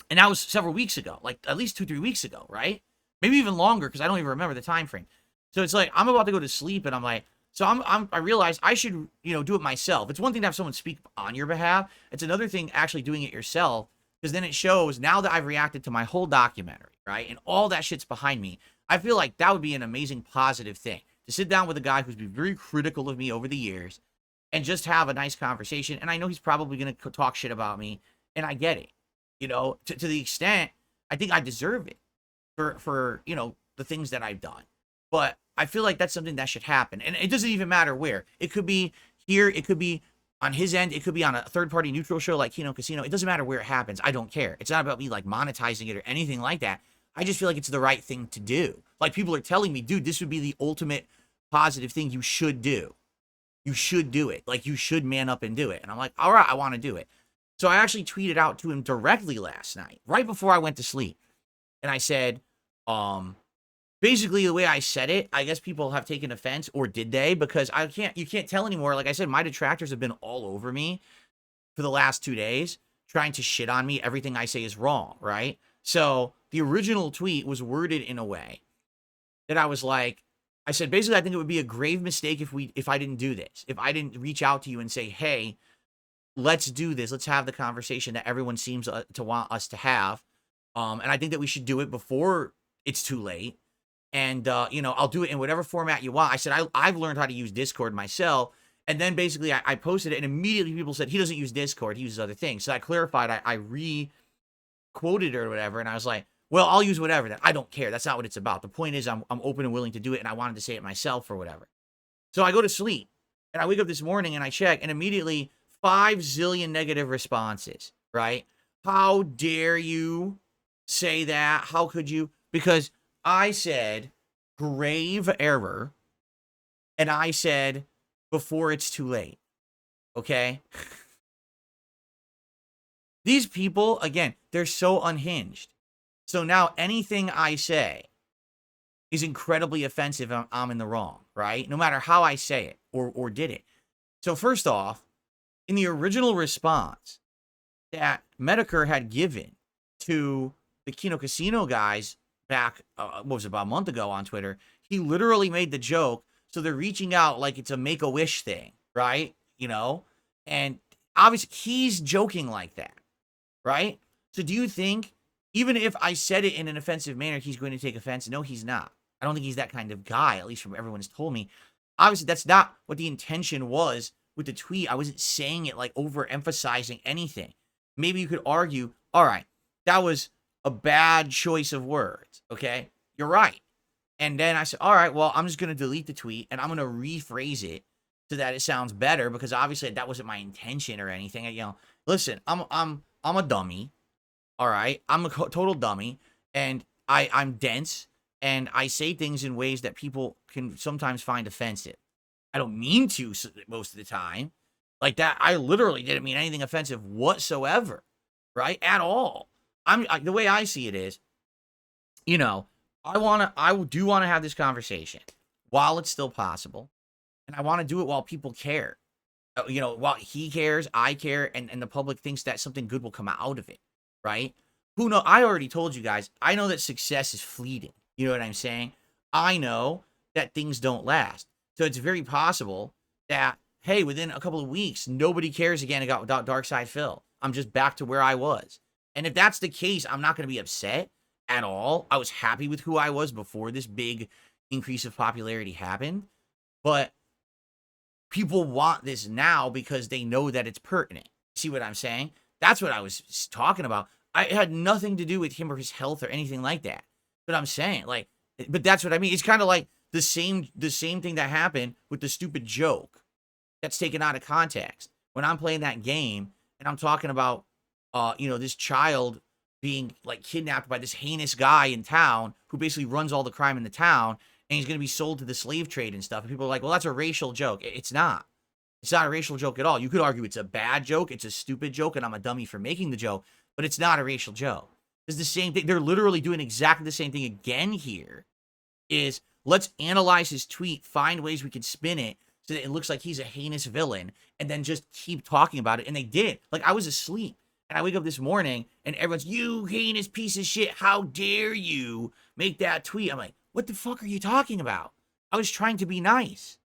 And that was several weeks ago, like at least 2-3 weeks ago, right? Maybe even longer because I don't even remember the time frame. So it's like, I'm about to go to sleep and I'm like, so I realized I should, do it myself. It's one thing to have someone speak on your behalf. It's another thing actually doing it yourself, because then it shows now that I've reacted to my whole documentary, right? And all that shit's behind me. I feel like that would be an amazing positive thing to sit down with a guy who's been very critical of me over the years and just have a nice conversation. And I know he's probably going to talk shit about me, and I get it, to the extent I think I deserve it for the things that I've done. But I feel like that's something that should happen. And it doesn't even matter where. It could be here. It could be on his end. It could be on a third-party neutral show like Kino Casino. It doesn't matter where it happens. I don't care. It's not about me, like, monetizing it or anything like that. I just feel like it's the right thing to do. Like, people are telling me, dude, this would be the ultimate positive thing you should do. You should do it. Like, you should man up and do it. And I'm like, all right, I want to do it. So I actually tweeted out to him directly last night, right before I went to sleep. And I said, basically, the way I said it, I guess people have taken offense, or did they? Because you can't tell anymore. Like I said, my detractors have been all over me for the last 2 days, trying to shit on me. Everything I say is wrong, right? So the original tweet was worded in a way that I was like, I said, basically, I think it would be a grave mistake if I didn't do this. If I didn't reach out to you and say, hey, let's do this. Let's have the conversation that everyone seems to want us to have. And I think that we should do it before it's too late. And, I'll do it in whatever format you want. I said, I've learned how to use Discord myself. And then basically I posted it, and immediately people said, he doesn't use Discord, he uses other things. So I clarified, I re-quoted it or whatever, and I was like, well, I'll use whatever then. I don't care. That's not what it's about. The point is I'm open and willing to do it, and I wanted to say it myself or whatever. So I go to sleep, and I wake up this morning, and I check, and immediately 5 zillion negative responses, right? How dare you say that? How could you? Because I said grave error, and I said before it's too late, okay? These people, again, they're so unhinged. So now anything I say is incredibly offensive. I'm in the wrong, right? No matter how I say it or did it. So first off, in the original response that Medicare had given to the Kino Casino guys back, what was it, about a month ago on Twitter, he literally made the joke. So they're reaching out like it's a Make-A-Wish thing, right? And obviously he's joking like that, right? So do you think, even if I said it in an offensive manner, he's going to take offense? No, he's not. I don't think he's that kind of guy, at least from everyone has told me. Obviously, that's not what the intention was with the tweet. I wasn't saying it like overemphasizing anything. Maybe you could argue, all right, that was a bad choice of words, okay? You're right. And then I said, all right, well, I'm just going to delete the tweet, and I'm going to rephrase it so that it sounds better, because obviously that wasn't my intention or anything. Listen, I'm a dummy. All right, I'm a total dummy, and I'm dense, and I say things in ways that people can sometimes find offensive. I don't mean to most of the time. Like that, I literally didn't mean anything offensive whatsoever, right? At all. The way I see it is, I do want to have this conversation while it's still possible, and I want to do it while people care. While he cares, I care, and the public thinks that something good will come out of it. Right? Who knows? I already told you guys, I know that success is fleeting. You know what I'm saying? I know that things don't last. So it's very possible that, hey, within a couple of weeks, nobody cares again about Dark Side Phil. I'm just back to where I was. And if that's the case, I'm not going to be upset at all. I was happy with who I was before this big increase of popularity happened. But people want this now because they know that it's pertinent. See what I'm saying? That's what I was talking about. It had nothing to do with him or his health or anything like that. But I'm saying, but that's what I mean. It's kind of like the same thing that happened with the stupid joke that's taken out of context. When I'm playing that game and I'm talking about, this child being like kidnapped by this heinous guy in town who basically runs all the crime in the town, and he's going to be sold to the slave trade and stuff. And people are like, well, that's a racial joke. It's not. It's not a racial joke at all. You could argue it's a bad joke, it's a stupid joke, and I'm a dummy for making the joke, but it's not a racial joke. It's the same thing. They're literally doing exactly the same thing again here. Is let's analyze his tweet, find ways we can spin it so that it looks like he's a heinous villain, and then just keep talking about it. And they did. Like, I was asleep, and I wake up this morning, and everyone's, you heinous piece of shit, how dare you make that tweet? I'm like, what the fuck are you talking about? I was trying to be nice.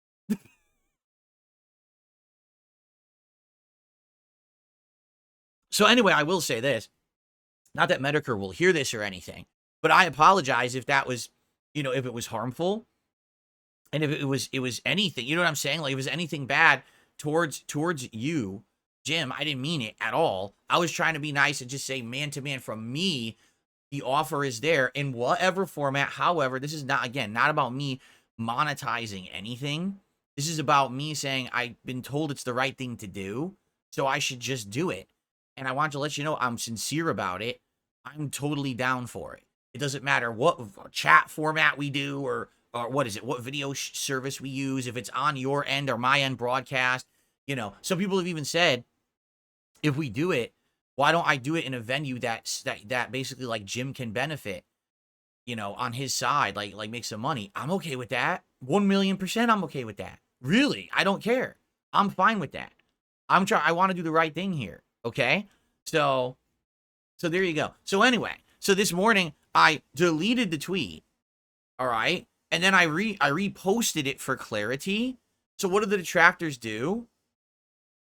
So anyway, I will say this. Not that Medicare will hear this or anything, but I apologize if that was, if it was harmful, and if it was anything, you know what I'm saying? Like, if it was anything bad towards you, Jim, I didn't mean it at all. I was trying to be nice and just say, man to man, from me, the offer is there in whatever format. However, this is not about me monetizing anything. This is about me saying I've been told it's the right thing to do, so I should just do it. And I want to let you know I'm sincere about it. I'm totally down for it. It doesn't matter what chat format we do or what is it, what video service we use, if it's on your end or my end broadcast. Some people have even said, if we do it, why don't I do it in a venue that basically like Jim can benefit, on his side, like make some money. I'm okay with that. 1,000,000% I'm okay with that. Really, I don't care. I'm fine with that. I want to do the right thing here. Okay, so there you go. So anyway, so this morning I deleted the tweet. All right, And then I reposted it for clarity. So what do the detractors do?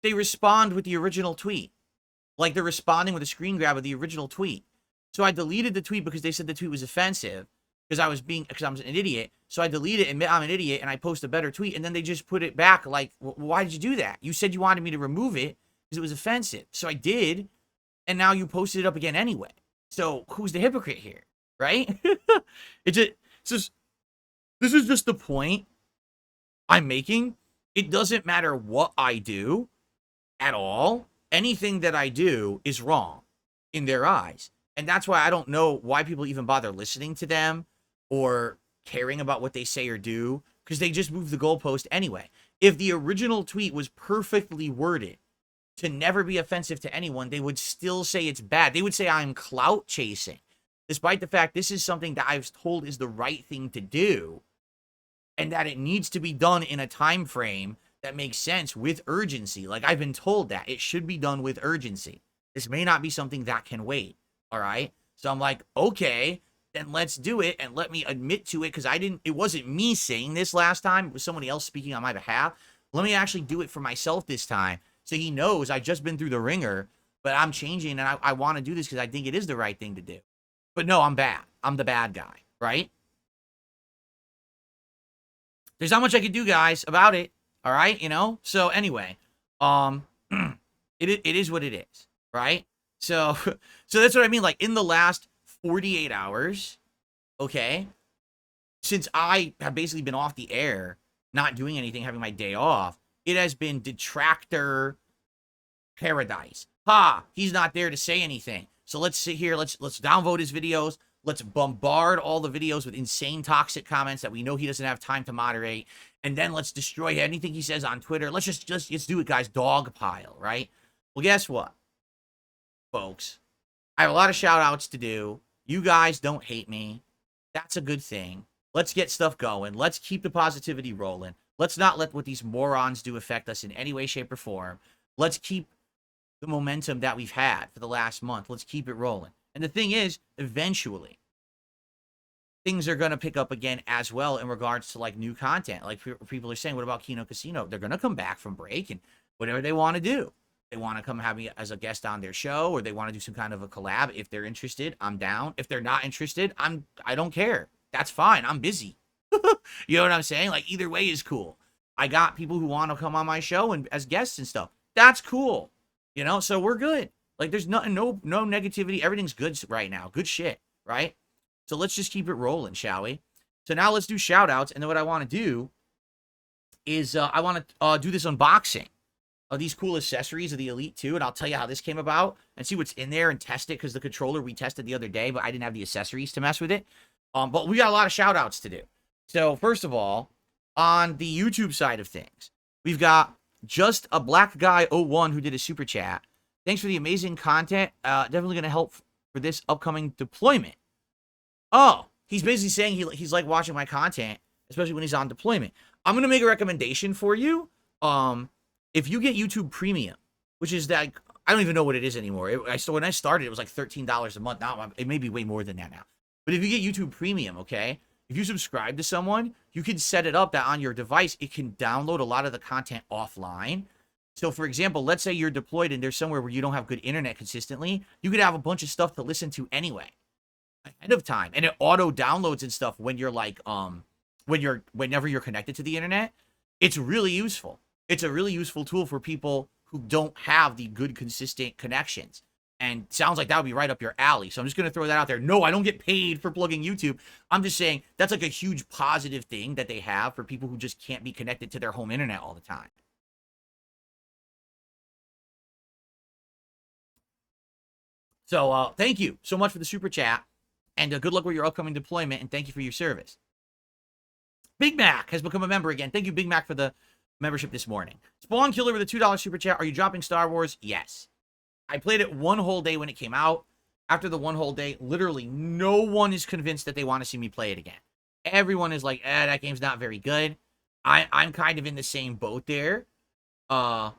They respond with the original tweet. Like they're responding with a screen grab of the original tweet. So I deleted the tweet because they said the tweet was offensive because I was an idiot. So I deleted it, admit I'm an idiot, and I post a better tweet. And then they just put it back like, why did you do that? You said you wanted me to remove it because it was offensive. So I did. And now you posted it up again anyway. So who's the hypocrite here? Right? This is just the point I'm making. It doesn't matter what I do at all. Anything that I do is wrong in their eyes. And that's why I don't know why people even bother listening to them or caring about what they say or do, because they just move the goalpost anyway. If the original tweet was perfectly worded to never be offensive to anyone, they would still say it's bad. They would say I'm clout chasing, despite the fact this is something that I was told is the right thing to do and that it needs to be done in a time frame that makes sense with urgency. Like I've been told that it should be done with urgency. This may not be something that can wait. All right. So I'm like, okay, then let's do it and let me admit to it. Cause it wasn't me saying this last time. It was somebody else speaking on my behalf. Let me actually do it for myself this time. So he knows I've just been through the ringer, but I'm changing and I want to do this because I think it is the right thing to do. But no, I'm bad. I'm the bad guy, right? There's not much I can do, guys, about it. All right, So anyway, it is what it is, right? So that's what I mean. Like in the last 48 hours, okay, since I have basically been off the air, not doing anything, having my day off, it has been detractor paradise. He's not there to say anything. So let's sit here. Let's downvote his videos. Let's bombard all the videos with insane toxic comments that we know he doesn't have time to moderate. And then let's destroy anything he says on Twitter. Let's just do it, guys. Dog pile, right? Well, guess what, folks? I have a lot of shout outs to do. You guys don't hate me. That's a good thing. Let's get stuff going. Let's keep the positivity rolling. Let's not let what these morons do affect us in any way, shape, or form. Let's keep the momentum that we've had for the last month. Let's keep it rolling. And the thing is, eventually, things are going to pick up again as well in regards to like new content. Like people are saying, what about Kino Casino? They're going to come back from break and whatever they want to do. They want to come have me as a guest on their show, or they want to do some kind of a collab. If they're interested, I'm down. If they're not interested, I don't care. That's fine. I'm busy. You know what I'm saying? Like either way is cool. I got people who want to come on my show and as guests and stuff. That's cool. So we're good. Like there's no negativity. Everything's good right now. Good shit, right? So let's just keep it rolling, shall we? So now let's do shout outs. And then what I want to do is I want to do this unboxing of these cool accessories of the Elite 2. And I'll tell you how this came about and see what's in there and test it, because the controller we tested the other day, but I didn't have the accessories to mess with it. But we got a lot of shout outs to do. So first of all, on the YouTube side of things, we've got Just a Black Guy 01 who did a super chat. Thanks for the amazing content. Definitely going to help for this upcoming deployment. Oh, he's basically saying he's like watching my content, especially when he's on deployment. I'm going to make a recommendation for you. If you get YouTube Premium, which is that, I don't even know what it is anymore. When I started, it was like $13 a month. Now it may be way more than that now. But if you get YouTube Premium, okay, if you subscribe to someone, you can set it up that on your device, it can download a lot of the content offline. So, for example, let's say you're deployed and there's somewhere where you don't have good internet consistently. You could have a bunch of stuff to listen to anyway, ahead of time, and it auto downloads and stuff when you're like, whenever you're connected to the internet. It's really useful. It's a really useful tool for people who don't have the good, consistent connections. And sounds like that would be right up your alley. So I'm just going to throw that out there. No, I don't get paid for plugging YouTube. I'm just saying that's like a huge positive thing that they have for people who just can't be connected to their home internet all the time. So thank you so much for the super chat. And good luck with your upcoming deployment. And thank you for your service. Big Mac has become a member again. Thank you, Big Mac, for the membership this morning. Spawn Killer with a $2 super chat. Are you dropping Star Wars? Yes. I played it one whole day when it came out. After the one whole day, literally no one is convinced that they want to see me play it again. Everyone is like, that game's not very good. I'm kind of in the same boat there. I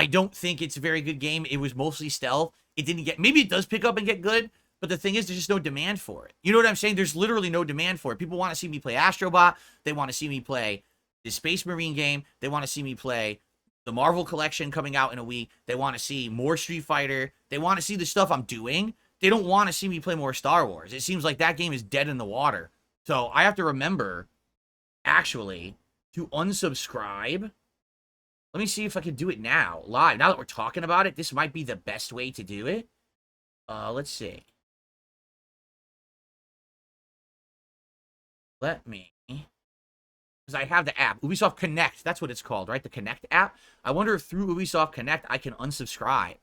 don't think it's a very good game. It was mostly stealth. It didn't get, maybe it does pick up and get good, But the thing is, there's just no demand for it. You know what I'm saying? There's literally no demand for it. People want to see me play Astrobot. They want to see me play the Space Marine game. They want to see me play the Marvel collection coming out in a week. They want to see more Street Fighter. They want to see the stuff I'm doing. They don't want to see me play more Star Wars. It seems like that game is dead in the water. So I have to remember, actually, to unsubscribe. Let me see if I can do it now, live. Now that we're talking about it, this might be the best way to do it. Let's see. Let me, because I have the app, Ubisoft Connect. That's what it's called, right? The Connect app. I wonder if through Ubisoft Connect I can unsubscribe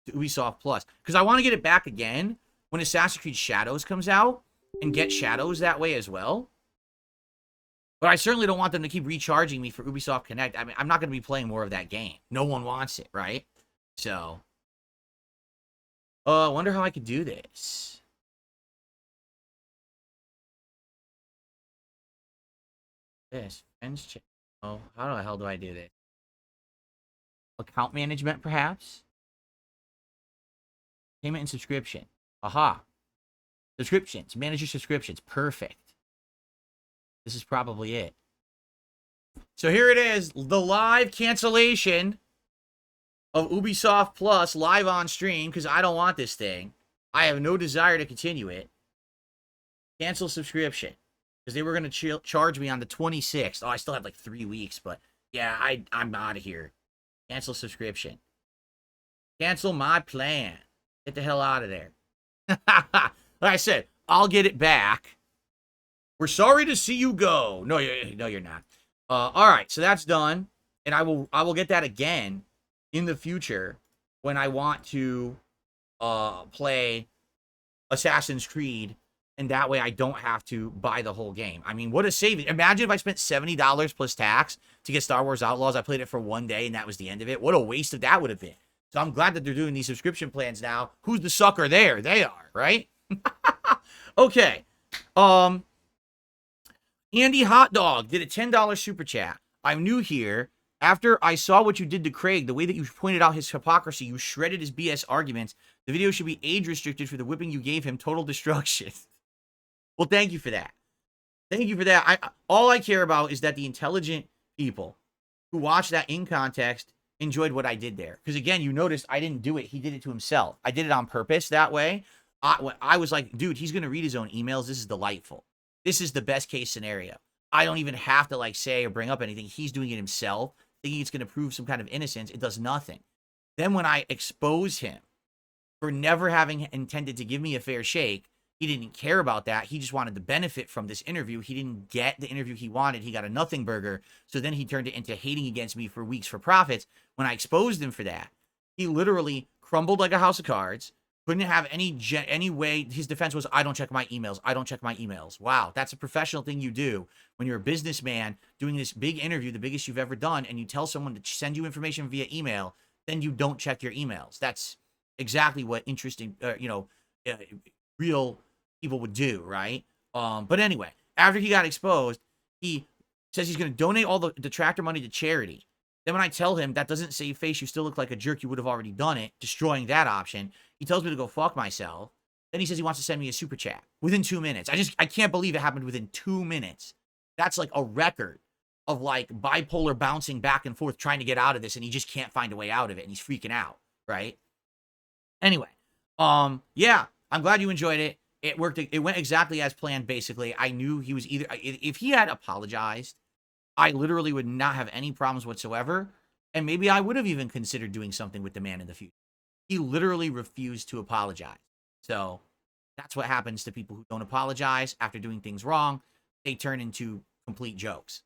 to Ubisoft Plus, because I want to get it back again when Assassin's Creed Shadows comes out and get Shadows that way as well. But I certainly don't want them to keep recharging me for Ubisoft Connect. I mean, I'm not going to be playing more of that game. No one wants it, right? So, I wonder how I could do this. This friends chat. Oh, how the hell do I do this? Account management, perhaps? Payment and subscription. Aha. Subscriptions. Manage your subscriptions. Perfect. This is probably it. So here it is. The live cancellation of Ubisoft Plus live on stream, because I don't want this thing. I have no desire to continue it. Cancel subscription. Because they were going to charge me on the 26th. Oh, I still have like 3 weeks, but yeah, I'm out of here. Cancel subscription. Cancel my plan. Get the hell out of there. Like I said, I'll get it back. We're sorry to see you go. No, you're not. All right, so that's done, and I will get that again in the future when I want to play Assassin's Creed, and that way I don't have to buy the whole game. I mean, what a saving! Imagine if I spent $70 plus tax to get Star Wars Outlaws. I played it for 1 day, and that was the end of it. What a waste of that would have been. So I'm glad that they're doing these subscription plans now. Who's the sucker there? They are, right? Okay. Andy Hot Dog did a $10 super chat. I'm new here. After I saw what you did to Craig, the way that you pointed out his hypocrisy, you shredded his BS arguments. The video should be age restricted for the whipping you gave him. Total destruction. Well, thank you for that. Thank you for that. All I care about is that the intelligent people who watched that in context enjoyed what I did there. Because again, you noticed I didn't do it. He did it to himself. I did it on purpose that way. I was like, dude, he's going to read his own emails. This is delightful. This is the best case scenario. I don't even have to like say or bring up anything. He's doing it himself, thinking it's going to prove some kind of innocence. It does nothing. Then when I expose him for never having intended to give me a fair shake, he didn't care about that. He just wanted to benefit from this interview. He didn't get the interview he wanted. He got a nothing burger. So then he turned it into hating against me for weeks for profits. When I exposed him for that, he literally crumbled like a house of cards. Couldn't have any way. His defense was, I don't check my emails. I don't check my emails. Wow, that's a professional thing you do when you're a businessman doing this big interview, the biggest you've ever done, and you tell someone to send you information via email, then you don't check your emails. That's exactly what interesting, real people would do, right? But anyway, after he got exposed, he says he's going to donate all the detractor money to charity. Then when I tell him that doesn't save face, you still look like a jerk, you would have already done it, destroying that option, he tells me to go fuck myself. Then he says he wants to send me a super chat within 2 minutes. I can't believe it happened within 2 minutes. That's like a record of like bipolar bouncing back and forth trying to get out of this, and he just can't find a way out of it, and he's freaking out, right? Anyway, yeah, I'm glad you enjoyed it. It worked. It went exactly as planned, basically. I knew he was either, if he had apologized, I literally would not have any problems whatsoever, and maybe I would have even considered doing something with the man in the future. He literally refused to apologize. So that's what happens to people who don't apologize after doing things wrong. They turn into complete jokes.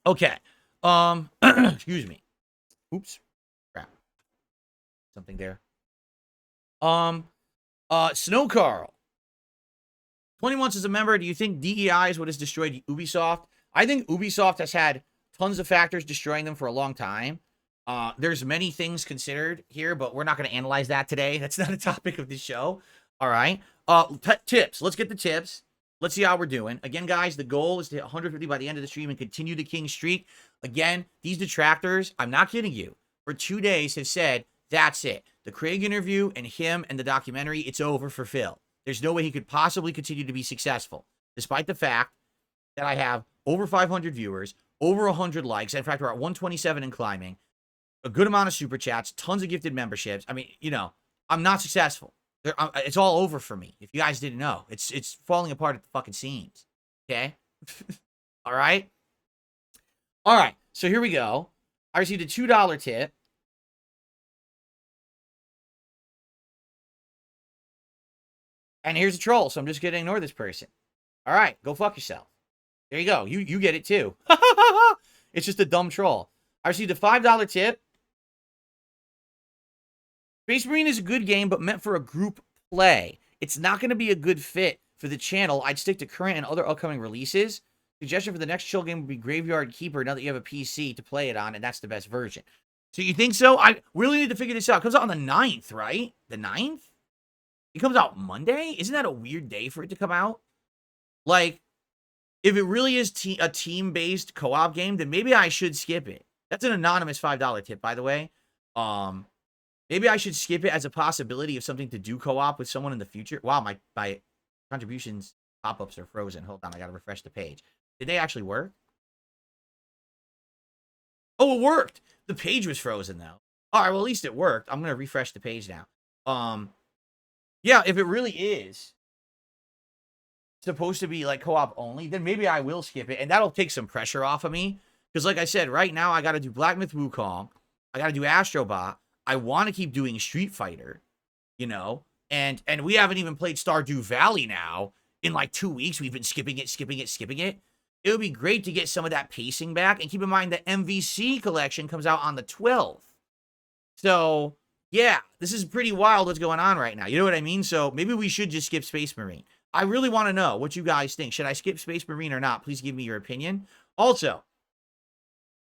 Okay. Excuse me. Oops. Crap. Something there. Snow Carl. 20 months as a member. Do you think DEI is what has destroyed Ubisoft? I think Ubisoft has had tons of factors destroying them for a long time. There's many things considered here, but we're not going to analyze that today. That's not a topic of this show. All right. Tips. Let's get the tips. Let's see how we're doing. Again, guys, the goal is to hit 150 by the end of the stream and continue the king streak. Again, these detractors, I'm not kidding you, for 2 days have said, that's it. The Craig interview and him and the documentary, it's over for Phil. There's no way he could possibly continue to be successful, despite the fact that I have over 500 viewers, over 100 likes. In fact, we're at 127 and climbing. A good amount of super chats, tons of gifted memberships. I mean, you know, I'm not successful. It's all over for me. If you guys didn't know, it's falling apart at the fucking seams. Okay. All right. All right. So here we go. I received a $2 tip. And here's a troll, so I'm just gonna ignore this person. All right, go fuck yourself. There you go. You get it too. It's just a dumb troll. I received a $5 tip. Space Marine is a good game, but meant for a group play. It's not going to be a good fit for the channel. I'd stick to current and other upcoming releases. Suggestion for the next chill game would be Graveyard Keeper, now that you have a PC to play it on, and that's the best version. So you think so? I really need to figure this out. It comes out on the 9th, right? The 9th? It comes out Monday? Isn't that a weird day for it to come out? Like, if it really is a team-based co-op game, then maybe I should skip it. That's an anonymous $5 tip, by the way. Maybe I should skip it as a possibility of something to do co-op with someone in the future. Wow, my contributions pop-ups are frozen. Hold on, I gotta refresh the page. Did they actually work? Oh, it worked! The page was frozen, though. All right, well, at least it worked. I'm gonna refresh the page now. Yeah, if it really is supposed to be, like, co-op only, then maybe I will skip it, and that'll take some pressure off of me. Because, like I said, right now, I gotta do Black Myth Wukong. I gotta do Astrobot. I want to keep doing Street Fighter, you know, and we haven't even played Stardew Valley now in like 2 weeks. We've been skipping it. It would be great to get some of that pacing back, and keep in mind the MVC collection comes out on the 12th. So, yeah, this is pretty wild what's going on right now. You know what I mean? So maybe we should just skip Space Marine. I really want to know what you guys think. Should I skip Space Marine or not? Please give me your opinion. Also,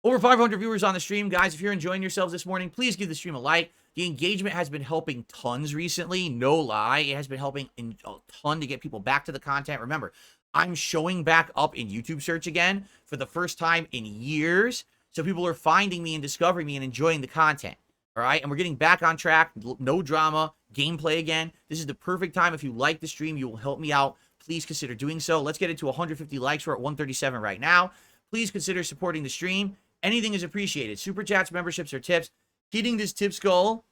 over 500 viewers on the stream. Guys, if you're enjoying yourselves this morning, please give the stream a like. The engagement has been helping tons recently. No lie. It has been helping a ton to get people back to the content. Remember, I'm showing back up in YouTube search again for the first time in years. So people are finding me and discovering me and enjoying the content. All right? And we're getting back on track. No drama. Gameplay again. This is the perfect time. If you like the stream, you will help me out. Please consider doing so. Let's get it to 150 likes. We're at 137 right now. Please consider supporting the stream. Anything is appreciated. Super chats, memberships, or tips. Hitting this tip skull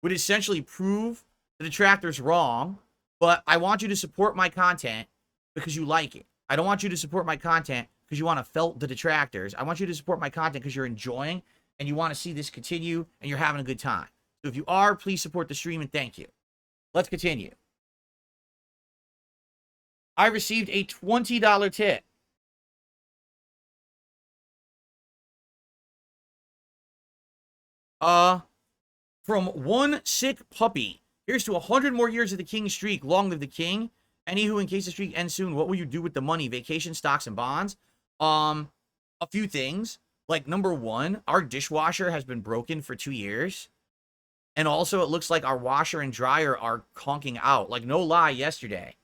would essentially prove the detractors wrong, but I want you to support my content because you like it. I don't want you to support my content because you want to felt the detractors. I want you to support my content because you're enjoying and you want to see this continue and you're having a good time. So if you are, please support the stream and thank you. Let's continue. I received a $20 tip. From One Sick Puppy. Here's to 100 more years of the king streak. Long live the king. Any who, in case the streak ends soon, what will you do with the money? Vacation, stocks, and bonds? A few things. Like, number one, our dishwasher has been broken for 2 years. And also, it looks like our washer and dryer are conking out. Like, no lie, yesterday.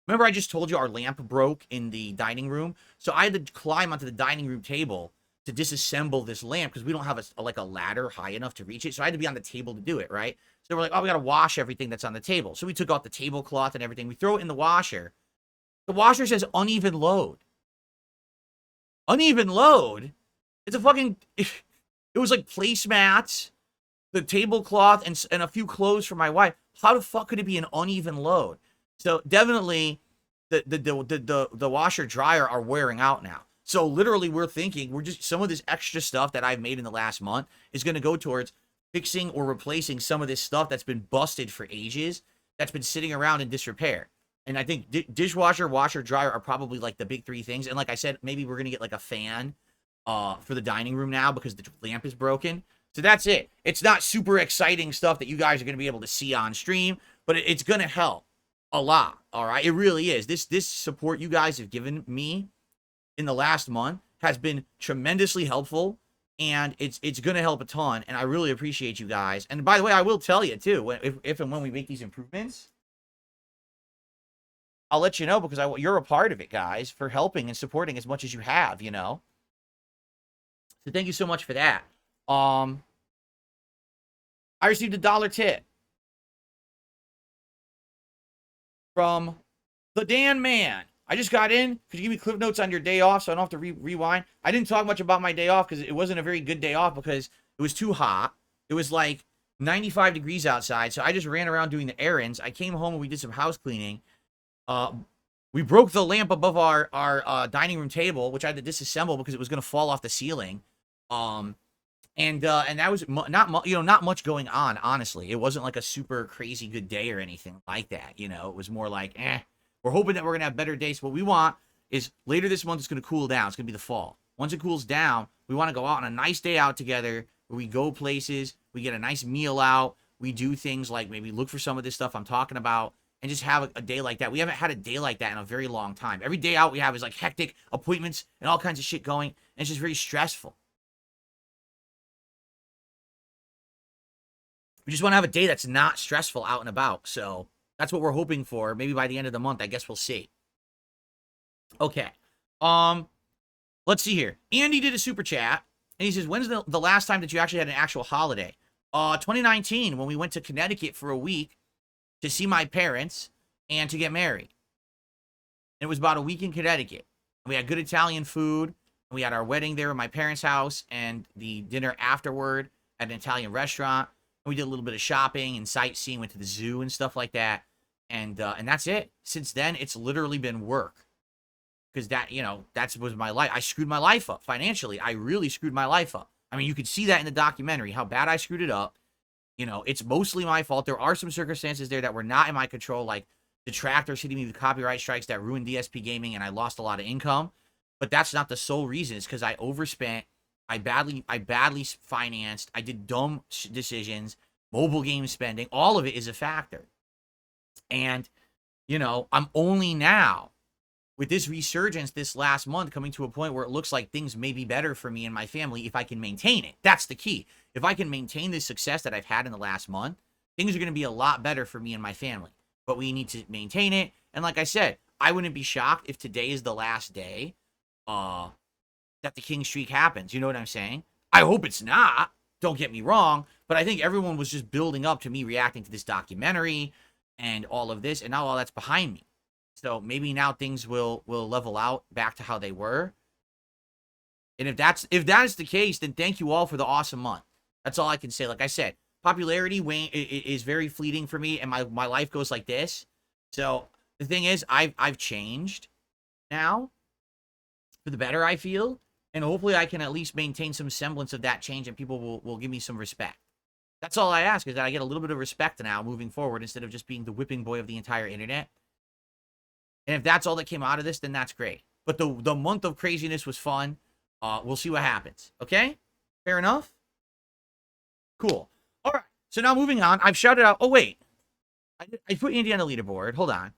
Remember I just told you our lamp broke in the dining room? So I had to climb onto the dining room table to disassemble this lamp because we don't have a ladder high enough to reach it. So I had to be on the table to do it, right? So we're like, oh, we got to wash everything that's on the table. So we took out the tablecloth and everything. We throw it in the washer. The washer says uneven load. Uneven load? It's a fucking... It was like placemats, the tablecloth, and a few clothes for my wife. How the fuck could it be an uneven load? So definitely the washer dryer are wearing out now. So literally we're thinking some of this extra stuff that I've made in the last month is going to go towards fixing or replacing some of this stuff that's been busted for ages, that's been sitting around in disrepair. And I think dishwasher, washer, dryer are probably like the big three things. And like I said, maybe we're going to get like a fan for the dining room now because the lamp is broken. So that's it. It's not super exciting stuff that you guys are going to be able to see on stream, but it's going to help a lot. All right. It really is. This support you guys have given me in the last month has been tremendously helpful, and it's going to help a ton, and I really appreciate you guys. And by the way, I will tell you, too, if and when we make these improvements, I'll let you know because you're a part of it, guys, for helping and supporting as much as you have, you know. So thank you so much for that. I received a $1 tip from the Dan Man. I just got in. Could you give me clip notes on your day off so I don't have to rewind? I didn't talk much about my day off because it wasn't a very good day off because it was too hot. It was like 95 degrees outside, so I just ran around doing the errands. I came home and we did some house cleaning. We broke the lamp above our dining room table, which I had to disassemble because it was going to fall off the ceiling. And that was not much going on, honestly. It wasn't like a super crazy good day or anything like that, you know. It was more like, we're hoping that we're going to have better days. What we want is later this month it's going to cool down. It's going to be the fall. Once it cools down, we want to go out on a nice day out together where we go places, we get a nice meal out, we do things like maybe look for some of this stuff I'm talking about, and just have a day like that. We haven't had a day like that in a very long time. Every day out we have is like hectic appointments and all kinds of shit going, and it's just very stressful. We just want to have a day that's not stressful out and about. So that's what we're hoping for. Maybe by the end of the month. I guess we'll see. Okay. Let's see here. Andy did a super chat. And he says, when's the last time that you actually had an actual holiday? 2019, when we went to Connecticut for a week to see my parents and to get married. And it was about a week in Connecticut. We had good Italian food. We had our wedding there at my parents' house and the dinner afterward at an Italian restaurant. We did a little bit of shopping and sightseeing, went to the zoo and stuff like that. And that's it. Since then, it's literally been work. Because that was my life. I screwed my life up financially. I really screwed my life up. I mean, you could see that in the documentary, how bad I screwed it up. You know, it's mostly my fault. There are some circumstances there that were not in my control, like detractors hitting me with copyright strikes that ruined DSPGaming and I lost a lot of income. But that's not the sole reason. It's because I overspent. I badly financed. I did dumb decisions. Mobile game spending. All of it is a factor. And, you know, I'm only now, with this resurgence this last month, coming to a point where it looks like things may be better for me and my family if I can maintain it. That's the key. If I can maintain the success that I've had in the last month, things are going to be a lot better for me and my family. But we need to maintain it. And like I said, I wouldn't be shocked if today is the last day that the king streak happens. You know what I'm saying? I hope it's not. Don't get me wrong. But I think everyone was just building up to me reacting to this documentary and all of this. And now all that's behind me. So maybe now things will level out back to how they were. And if that is the case, then thank you all for the awesome month. That's all I can say. Like I said, popularity is very fleeting for me, and my life goes like this. So the thing is, I've changed now for the better, I feel, and hopefully I can at least maintain some semblance of that change, and people will give me some respect. That's all I ask, is that I get a little bit of respect now moving forward instead of just being the whipping boy of the entire internet. And if that's all that came out of this, then that's great. But the month of craziness was fun. We'll see what happens. Okay? Fair enough? Cool. All right. So now moving on. I've shouted out. Oh, wait. I put Andy on the leaderboard. Hold on.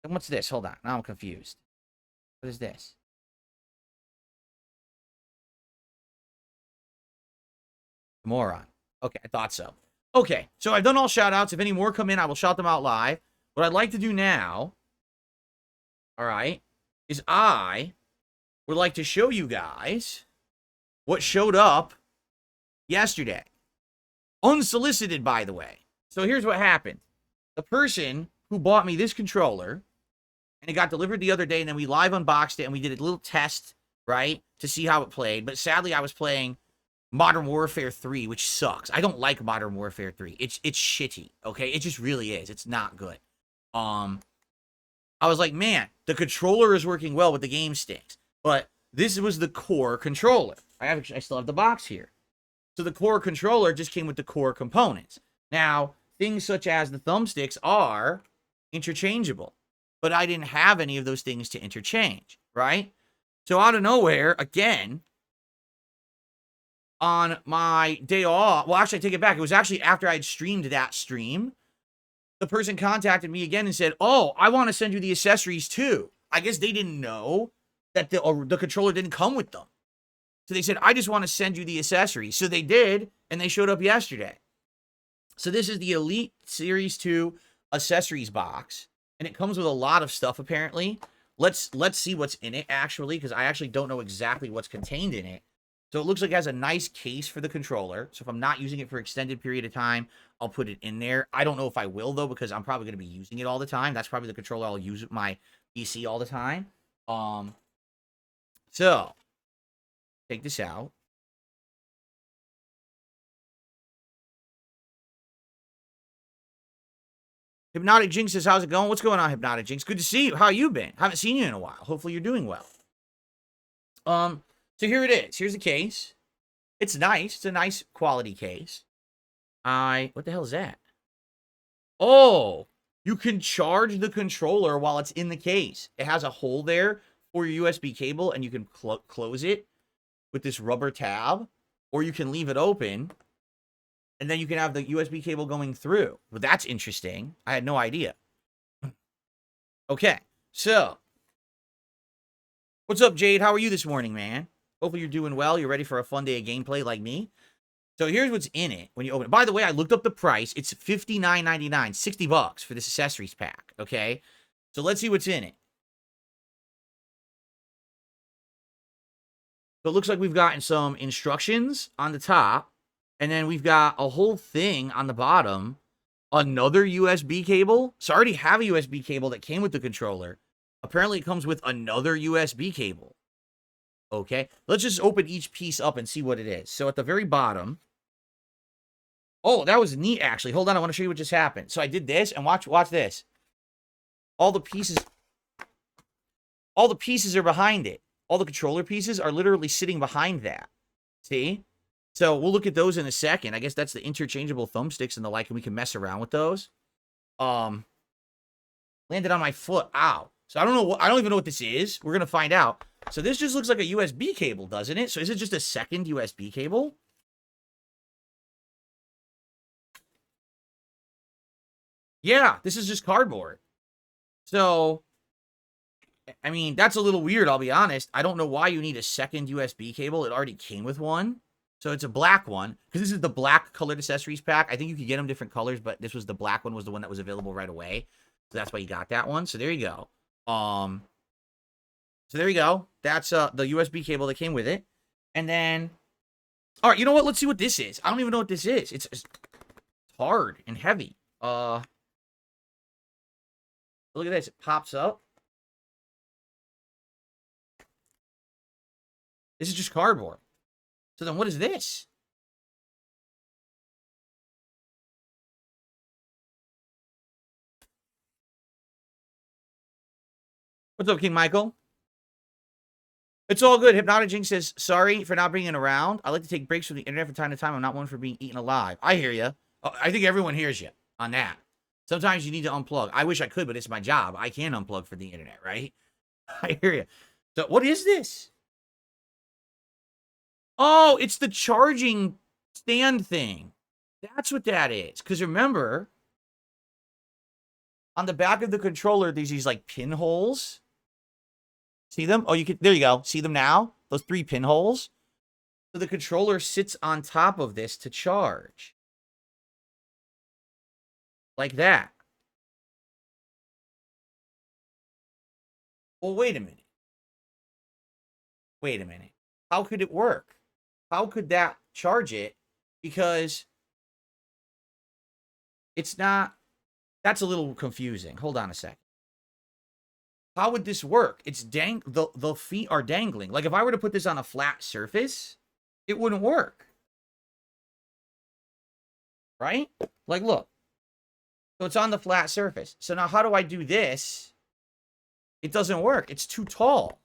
And what's this? Hold on. Now I'm confused. What is this? Moron. Okay, I thought so. Okay, so I've done all shout outs. If any more come in, I will shout them out live. What I'd like to do now, all right, is I would like to show you guys what showed up yesterday. Unsolicited, by the way. So here's what happened. The person who bought me this controller, and it got delivered the other day, and then we live unboxed it, and we did a little test, right, to see how it played. But sadly, I was playing Modern Warfare 3, which sucks. I don't like Modern Warfare 3. It's shitty, okay? It just really is. It's not good. I was like, man, the controller is working well, but the game stinks. But this was the core controller. I still have the box here. So the core controller just came with the core components. Now, things such as the thumbsticks are interchangeable, but I didn't have any of those things to interchange, right? So out of nowhere, again, on my day off, well, actually, I take it back. It was actually after I'd streamed that stream. The person contacted me again and said, oh, I want to send you the accessories too. I guess they didn't know that the controller didn't come with them. So they said, I just want to send you the accessories. So they did, and they showed up yesterday. So this is the Elite Series 2 accessories box. And it comes with a lot of stuff, apparently. Let's see what's in it, actually, because I actually don't know exactly what's contained in it. So it looks like it has a nice case for the controller. So if I'm not using it for an extended period of time, I'll put it in there. I don't know if I will, though, because I'm probably going to be using it all the time. That's probably the controller I'll use with my PC all the time. So, take this out. Hypnotic Jinx says, how's it going? What's going on, Hypnotic Jinx? Good to see you. How you been? Haven't seen you in a while. Hopefully you're doing well. So here it is. Here's the case. It's nice. It's a nice quality case. What the hell is that? Oh, you can charge the controller while it's in the case. It has a hole there for your USB cable, and you can close it with this rubber tab, or you can leave it open, and then you can have the USB cable going through. Well, that's interesting. I had no idea. Okay, so what's up, Jade? How are you this morning, man? Hopefully you're doing well. You're ready for a fun day of gameplay like me. So here's what's in it when you open it. By the way, I looked up the price. It's $59.99, $60 for this accessories pack, okay? So let's see what's in it. So it looks like we've gotten some instructions on the top, and then we've got a whole thing on the bottom. Another USB cable. So I already have a USB cable that came with the controller. Apparently it comes with another USB cable. Okay, let's just open each piece up and see what it is. So at the very bottom, oh, that was neat, actually. Hold on, I want to show you what just happened. So I did this, and watch this. All the pieces are behind it. All the controller pieces are literally sitting behind that. See? So we'll look at those in a second. I guess that's the interchangeable thumbsticks and the like, and we can mess around with those. Landed on my foot. Ow. So I don't even know what this is. We're gonna find out. So this just looks like a USB cable, doesn't it? So is it just a second USB cable? Yeah, this is just cardboard. So, I mean, that's a little weird, I'll be honest. I don't know why you need a second USB cable. It already came with one. So it's a black one, because this is the black colored accessories pack. I think you could get them different colors, but this was the black one, was the one that was available right away. So that's why you got that one. So there you go. So there you go. That's the USB cable that came with it. And then, all right, you know what? Let's see what this is. I don't even know what this is. It's hard and heavy. Look at this. It pops up. This is just cardboard. So then what is this? What's up, King Michael? It's all good. Hypnotic Jinx says, sorry for not bringing it around. I like to take breaks from the internet from time to time. I'm not one for being eaten alive. I hear you. I think everyone hears you on that. Sometimes you need to unplug. I wish I could, but it's my job. I can unplug for the internet, right? I hear you. So what is this? Oh, it's the charging stand thing. That's what that is. Because remember, on the back of the controller, there's these like pinholes. See them? Oh, there you go. See them now? Those 3 pinholes. So the controller sits on top of this to charge. Like that. Well, wait a minute. Wait a minute. How could it work? How could that charge it? Because it's not... That's a little confusing. Hold on a second. How would this work? It's the feet are dangling. Like if I were to put this on a flat surface, it wouldn't work. Right? Like look. So it's on the flat surface. So now how do I do this? It doesn't work. It's too tall.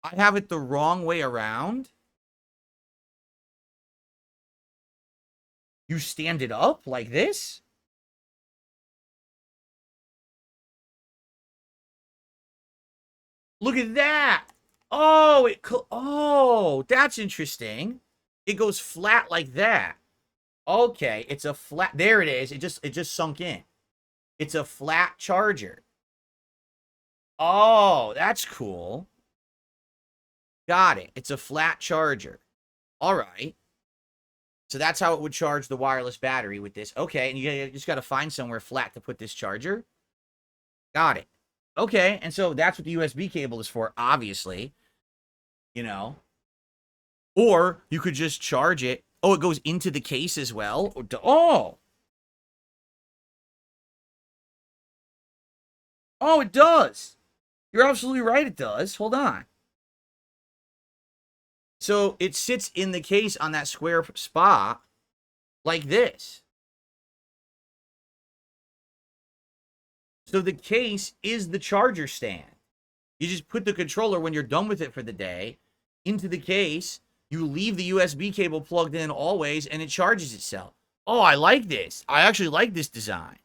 I have it the wrong way around. You stand it up like this? Look at that. Oh, that's interesting. It goes flat like that. Okay, it's a flat. There it is. It just sunk in. It's a flat charger. Oh, that's cool. Got it. It's a flat charger. All right. So that's how it would charge the wireless battery with this. Okay, and you just got to find somewhere flat to put this charger. Got it. Okay, and so that's what the USB cable is for, obviously. You know. Or you could just charge it. Oh, it goes into the case as well? Oh! Oh, it does! You're absolutely right, it does. Hold on. So it sits in the case on that square spot like this. So the case is the charger stand. You just put the controller, when you're done with it for the day, into the case. You leave the USB cable plugged in always, and it charges itself. Oh, I like this. I actually like this design.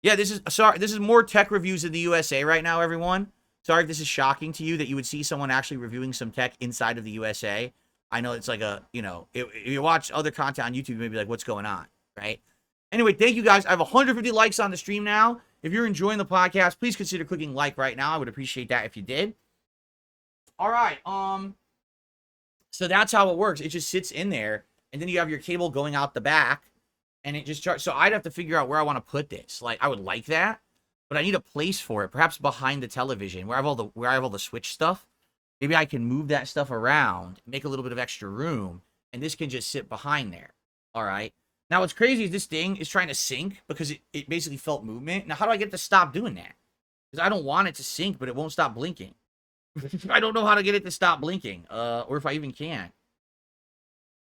Yeah, this is more tech reviews in the USA right now, everyone. Sorry if this is shocking to you that you would see someone actually reviewing some tech inside of the USA. I know it's like a, if you watch other content on YouTube, you may be like, what's going on, right? Anyway, thank you guys. I have 150 likes on the stream now. If you're enjoying the podcast, please consider clicking like right now. I would appreciate that if you did. All right, so that's how it works. It just sits in there, and then you have your cable going out the back, and it just charges. So I'd have to figure out where I want to put this. Like, I would like that, but I need a place for it, perhaps behind the television, where I have all the Switch stuff. Maybe I can move that stuff around, make a little bit of extra room, and this can just sit behind there. All right. Now, what's crazy is this thing is trying to sync because it basically felt movement. Now, how do I get it to stop doing that? Because I don't want it to sync, but it won't stop blinking. I don't know how to get it to stop blinking, or if I even can.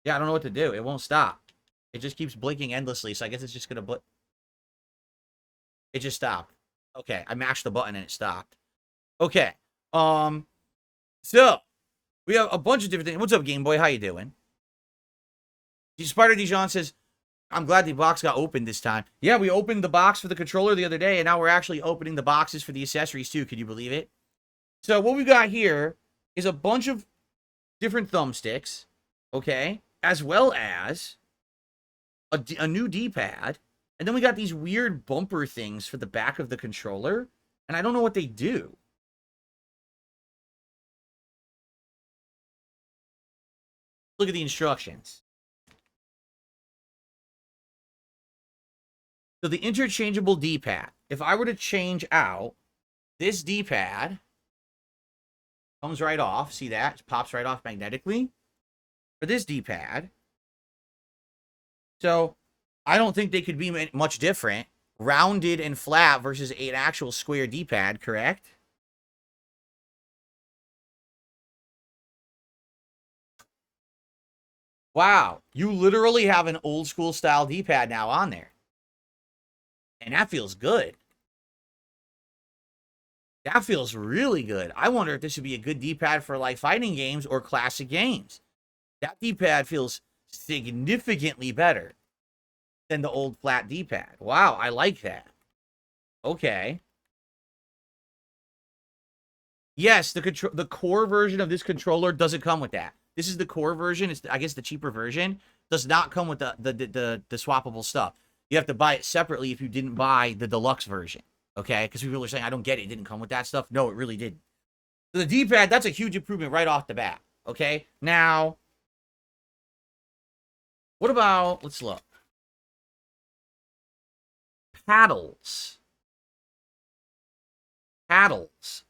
Yeah, I don't know what to do. It won't stop. It just keeps blinking endlessly, so I guess it's just gonna blink. It just stopped. Okay, I mashed the button and it stopped. Okay, so we have a bunch of different things. What's up, Game Boy? How you doing? Spider Dijon says, I'm glad the box got opened this time. Yeah, we opened the box for the controller the other day, and now we're actually opening the boxes for the accessories too. Could you believe it? So what we've got here is a bunch of different thumbsticks, okay, as well as a new D-pad, and then we got these weird bumper things for the back of the controller, and I don't know what they do. Look at the instructions. So the interchangeable D-pad. If I were to change out this D-pad, comes right off. See that? It pops right off magnetically. For this D-pad. So I don't think they could be much different. Rounded and flat versus an actual square D-pad, correct? Wow. You literally have an old school style D-pad now on there. And that feels good. That feels really good. I wonder if this would be a good D-pad for like fighting games or classic games. That D-pad feels significantly better than the old flat D-pad. Wow, I like that. Okay. Yes, the core version of this controller doesn't come with that. This is the core version. It's, I guess, the cheaper version. Does not come with the swappable stuff. You have to buy it separately if you didn't buy the deluxe version. Okay? Because people are saying, I don't get it. It didn't come with that stuff. No, it really didn't. So the D-pad, that's a huge improvement right off the bat. Okay? Now, what about, let's look. Paddles. Paddles.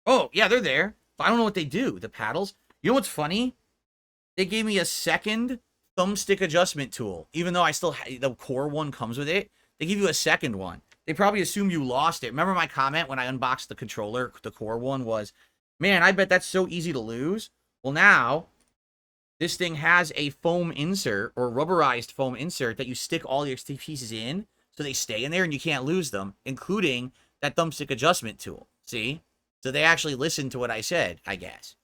Oh, yeah, they're there. But I don't know what they do. The paddles. You know what's funny? They gave me a second thumbstick adjustment tool. Even though I still the core one comes with it. They give you a second one. They probably assume you lost it. Remember my comment when I unboxed the controller, the core one was, man, I bet that's so easy to lose. Well, now, this thing has a foam insert or rubberized foam insert that you stick all your pieces in so they stay in there and you can't lose them, including that thumbstick adjustment tool. See? So they actually listened to what I said, I guess.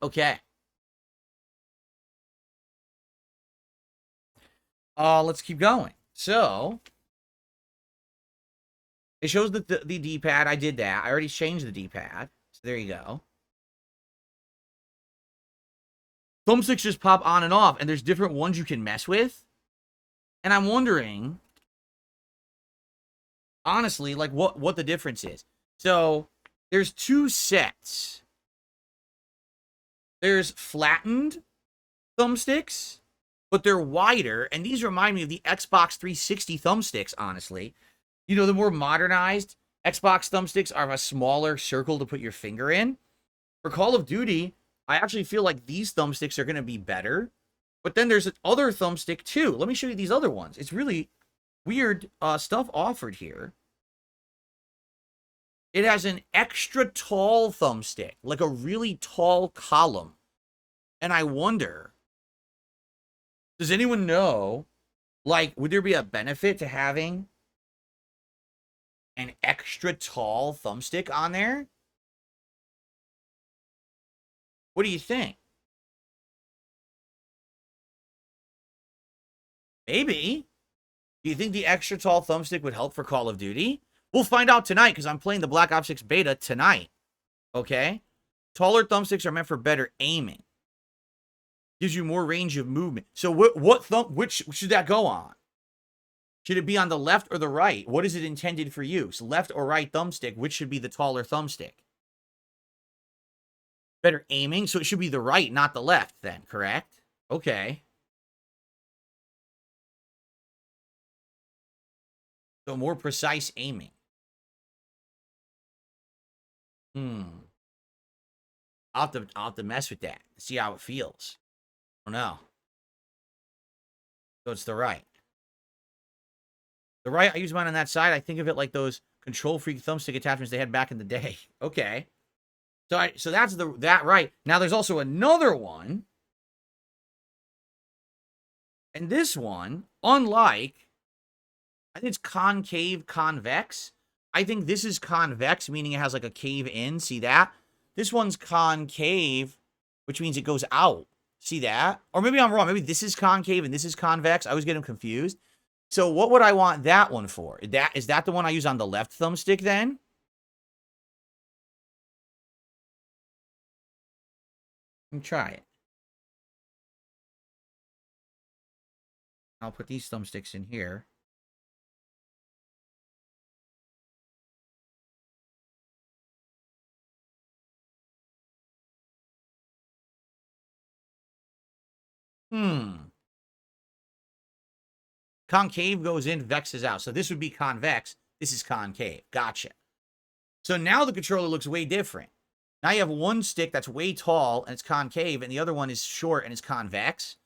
Okay. Let's keep going. So, it shows the D-pad. I did that. I already changed the D-pad. So there you go. Thumbsticks just pop on and off, and there's different ones you can mess with. And I'm wondering, honestly, like what the difference is. So there's two sets. There's flattened thumbsticks, but they're wider, and these remind me of the Xbox 360 thumbsticks, honestly. You know, the more modernized Xbox thumbsticks are a smaller circle to put your finger in. For Call of Duty, I actually feel like these thumbsticks are going to be better. But then there's other thumbstick too. Let me show you these other ones. It's really weird stuff offered here. It has an extra tall thumbstick, like a really tall column. And I wonder, does anyone know, like, would there be a benefit to having an extra tall thumbstick on there? What do you think? Maybe. Do you think the extra tall thumbstick would help for Call of Duty? We'll find out tonight because I'm playing the Black Ops 6 beta tonight. Okay? Taller thumbsticks are meant for better aiming. Gives you more range of movement. So which should that go on? Should it be on the left or the right? What is it intended for use? Left or right thumbstick? Which should be the taller thumbstick? Better aiming? So it should be the right, not the left then, correct? Okay. So more precise aiming. I'll have to mess with that. See how it feels. I don't know. So it's the right. The right, I use mine on that side. I think of it like those Control Freak thumbstick attachments they had back in the day. Okay. So that's that right. Now there's also another one. And this one, unlike, I think it's concave convex. I think this is convex, meaning it has like a cave in. See that? This one's concave, which means it goes out. See that? Or maybe I'm wrong. Maybe this is concave and this is convex. I always get them confused. So what would I want that one for? Is that the one I use on the left thumbstick then? Let me try it. I'll put these thumbsticks in here. Concave goes in, vex is out. So this would be convex. This is concave. Gotcha. So now the controller looks way different. Now you have one stick that's way tall and it's concave, and the other one is short and it's convex.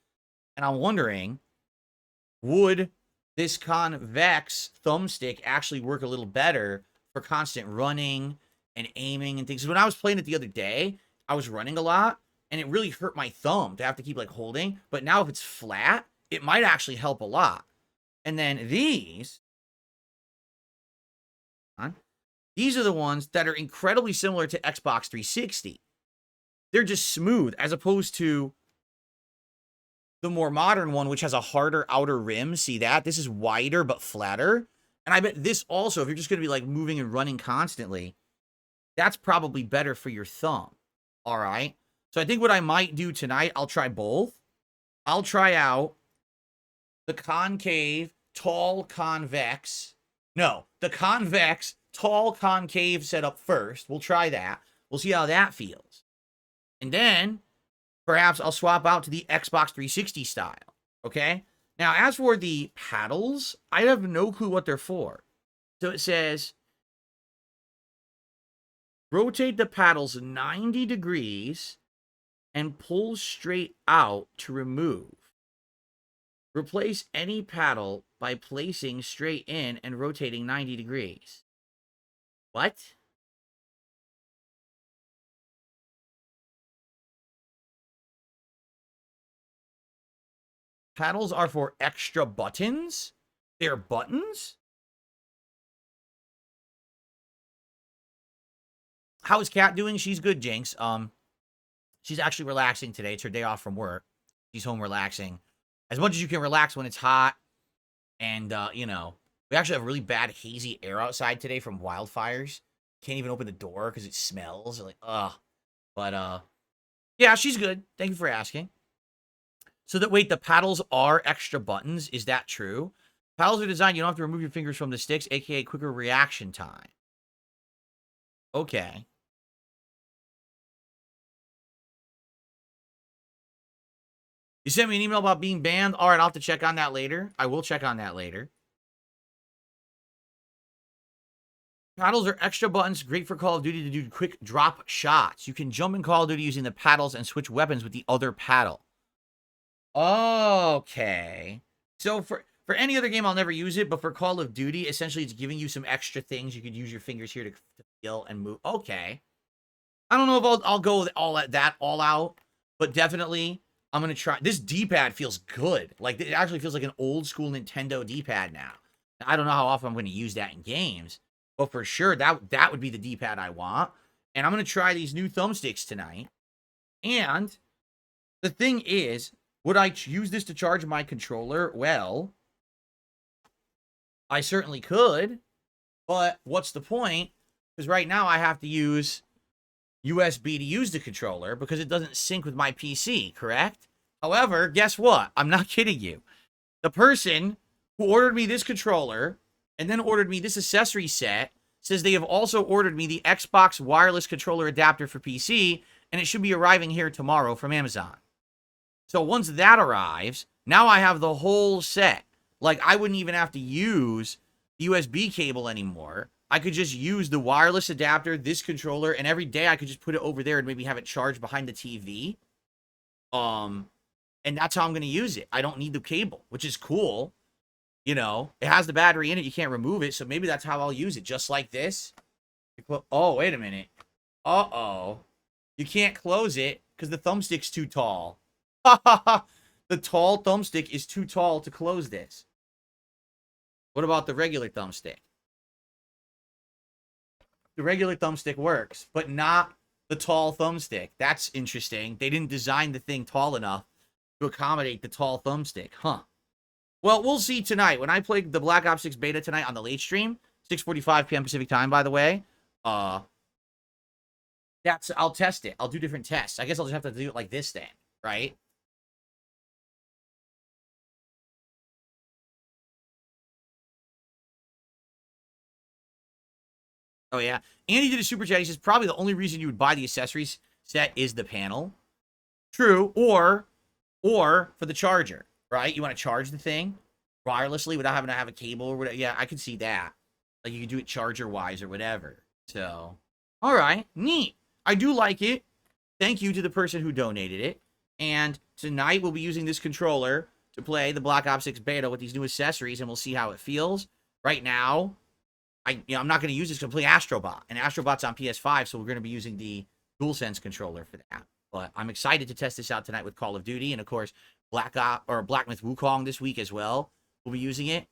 And I'm wondering, would this convex thumbstick actually work a little better for constant running and aiming and things? When I was playing it the other day, I was running a lot, and it really hurt my thumb to have to keep like holding. But now if it's flat, it might actually help a lot. And then these are the ones that are incredibly similar to Xbox 360. They're just smooth, as opposed to the more modern one, which has a harder outer rim. See that? This is wider but flatter. And I bet this also, if you're just going to be like moving and running constantly, that's probably better for your thumb. All right. So I think what I might do tonight, I'll try both. I'll try out the concave, tall, convex. No, the convex, tall, concave setup first. We'll try that. We'll see how that feels. And then perhaps I'll swap out to the Xbox 360 style. Okay? Now, as for the paddles, I have no clue what they're for. So it says, rotate the paddles 90 degrees and pull straight out to remove. Replace any paddle by placing straight in and rotating 90 degrees. What? Paddles are for extra buttons? They're buttons? How is Kat doing? She's good, Jinx. She's actually relaxing today. It's her day off from work. She's home relaxing. As much as you can relax when it's hot. And, you know, we actually have really bad hazy air outside today from wildfires. Can't even open the door because it smells. Like, ugh. But, yeah, she's good. Thank you for asking. So that, wait, the paddles are extra buttons. Is that true? Paddles are designed, you don't have to remove your fingers from the sticks, aka quicker reaction time. Okay. You sent me an email about being banned? All right, I'll have to check on that later. I will check on that later. Paddles are extra buttons, great for Call of Duty to do quick drop shots. You can jump in Call of Duty using the paddles and switch weapons with the other paddle. Okay. So for any other game, I'll never use it, but for Call of Duty, essentially it's giving you some extra things. You could use your fingers here to feel and move. Okay. I don't know if I'll go with all out, but definitely I'm going to try. This D-pad feels good. Like, it actually feels like an old school Nintendo D-pad now. I don't know how often I'm going to use that in games, but for sure, that would be the D-pad I want. And I'm going to try these new thumbsticks tonight. And the thing is, would I use this to charge my controller? Well, I certainly could, but what's the point? Because right now I have to use USB to use the controller because it doesn't sync with my PC, correct? However, guess what? I'm not kidding you. The person who ordered me this controller and then ordered me this accessory set says they have also ordered me the Xbox wireless controller adapter for PC, and it should be arriving here tomorrow from Amazon. So once that arrives, now I have the whole set. Like, I wouldn't even have to use the USB cable anymore. I could just use the wireless adapter, this controller, and every day I could just put it over there and maybe have it charged behind the TV. And that's how I'm going to use it. I don't need the cable, which is cool. You know, it has the battery in it. You can't remove it. So maybe that's how I'll use it. Just like this. Oh, wait a minute. Uh-oh. You can't close it because the thumbstick's too tall. The tall thumbstick is too tall to close this. What about the regular thumbstick? The regular thumbstick works, but not the tall thumbstick. That's interesting. They didn't design the thing tall enough to accommodate the tall thumbstick. Huh. Well, we'll see tonight. When I play the Black Ops 6 beta tonight on the late stream, 6:45 p.m. Pacific time, by the way, I'll test it. I'll do different tests. I guess I'll just have to do it like this then, right? Oh, yeah. Andy did a super chat. He says, probably the only reason you would buy the accessories set is the panel. True. Or for the charger, right? You want to charge the thing wirelessly without having to have a cable or whatever. Yeah, I could see that. Like, you could do it charger-wise or whatever. So, all right. Neat. I do like it. Thank you to the person who donated it. And tonight we'll be using this controller to play the Black Ops 6 beta with these new accessories, and we'll see how it feels. Right now, I'm not going to use this to play Astrobot, and Astrobot's on PS5, so we're going to be using the DualSense controller for that. But I'm excited to test this out tonight with Call of Duty, and of course, Black Myth Wukong this week as well. We'll be using it.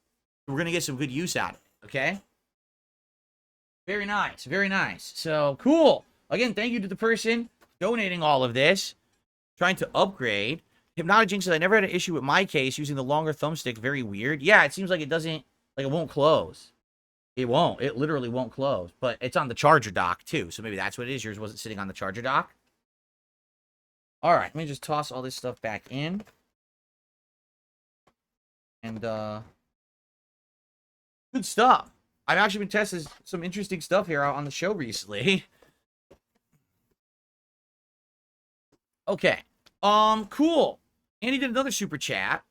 We're going to get some good use out of it, okay? Very nice, very nice. So, cool. Again, thank you to the person donating all of this. Trying to upgrade. Hypnotic Jinx says, I never had an issue with my case using the longer thumbstick. Very weird. Yeah, it seems like it doesn't, like it won't close. It won't. It literally won't close. But it's on the charger dock, too. So maybe that's what it is. Yours wasn't sitting on the charger dock. All right. Let me just toss all this stuff back in. And, good stuff. I've actually been testing some interesting stuff here on the show recently. Okay. Cool. Andy did another super chat.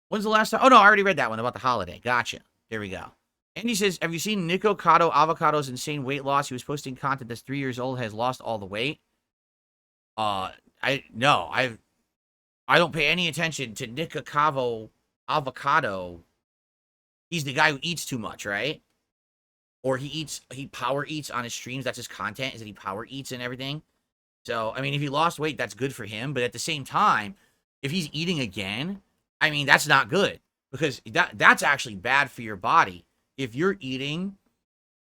When's the last time? Oh, no, I already read that one about the holiday. Gotcha. There we go. Andy says, have you seen Nico Cotto Avocado's insane weight loss? He was posting content that's 3 years old, has lost all the weight. I don't pay any attention to Nico Cavo Avocado. He's the guy who eats too much, right? Or he power eats on his streams. That's his content, is that he power eats and everything. So, I mean, if he lost weight, that's good for him. But at the same time, if he's eating again, I mean, that's not good. Because that's actually bad for your body. If you're eating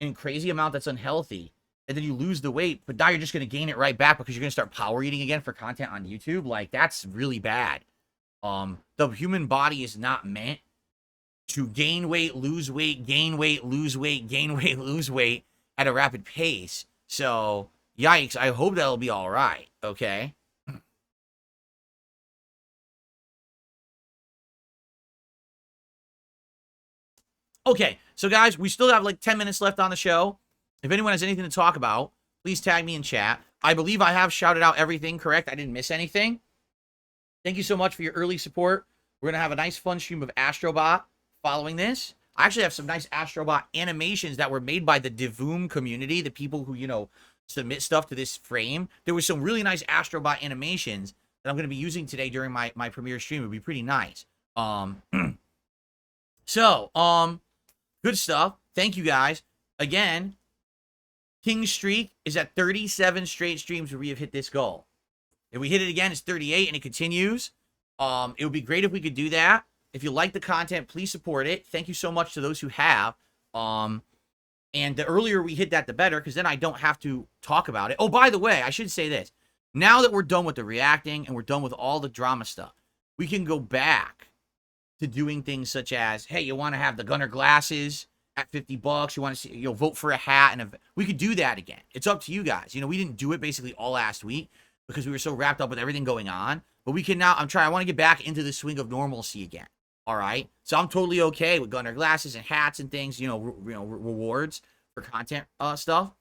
in crazy amount that's unhealthy, and then you lose the weight, but now you're just going to gain it right back because you're going to start power eating again for content on YouTube, like, that's really bad. The human body is not meant to gain weight, lose weight, gain weight, lose weight, gain weight, lose weight at a rapid pace. So, yikes, I hope that'll be all right, okay? Okay, so guys, we still have like 10 minutes left on the show. If anyone has anything to talk about, please tag me in chat. I believe I have shouted out everything correct. I didn't miss anything. Thank you so much for your early support. We're going to have a nice fun stream of Astrobot following this. I actually have some nice Astrobot animations that were made by the Divoom community, the people who, you know, submit stuff to this frame. There was some really nice Astrobot animations that I'm going to be using today during my premiere stream. It would be pretty nice. Good stuff. Thank you guys. Again, King's streak is at 37 straight streams where we have hit this goal. If we hit it again, it's 38 and it continues. It would be great if we could do that. If you like the content, please support it. Thank you so much to those who have. And the earlier we hit that, the better, because then I don't have to talk about it. Oh, by the way, I should say this. Now that we're done with the reacting and we're done with all the drama stuff, we can go back to doing things such as, hey, you want to have the Gunner glasses at $50? You want to see, you know, vote for a hat, and we could do that again. It's up to you guys. You know, we didn't do it basically all last week because we were so wrapped up with everything going on. But we can now, I want to get back into the swing of normalcy again. All right. So I'm totally okay with Gunner glasses and hats and things, rewards for content stuff.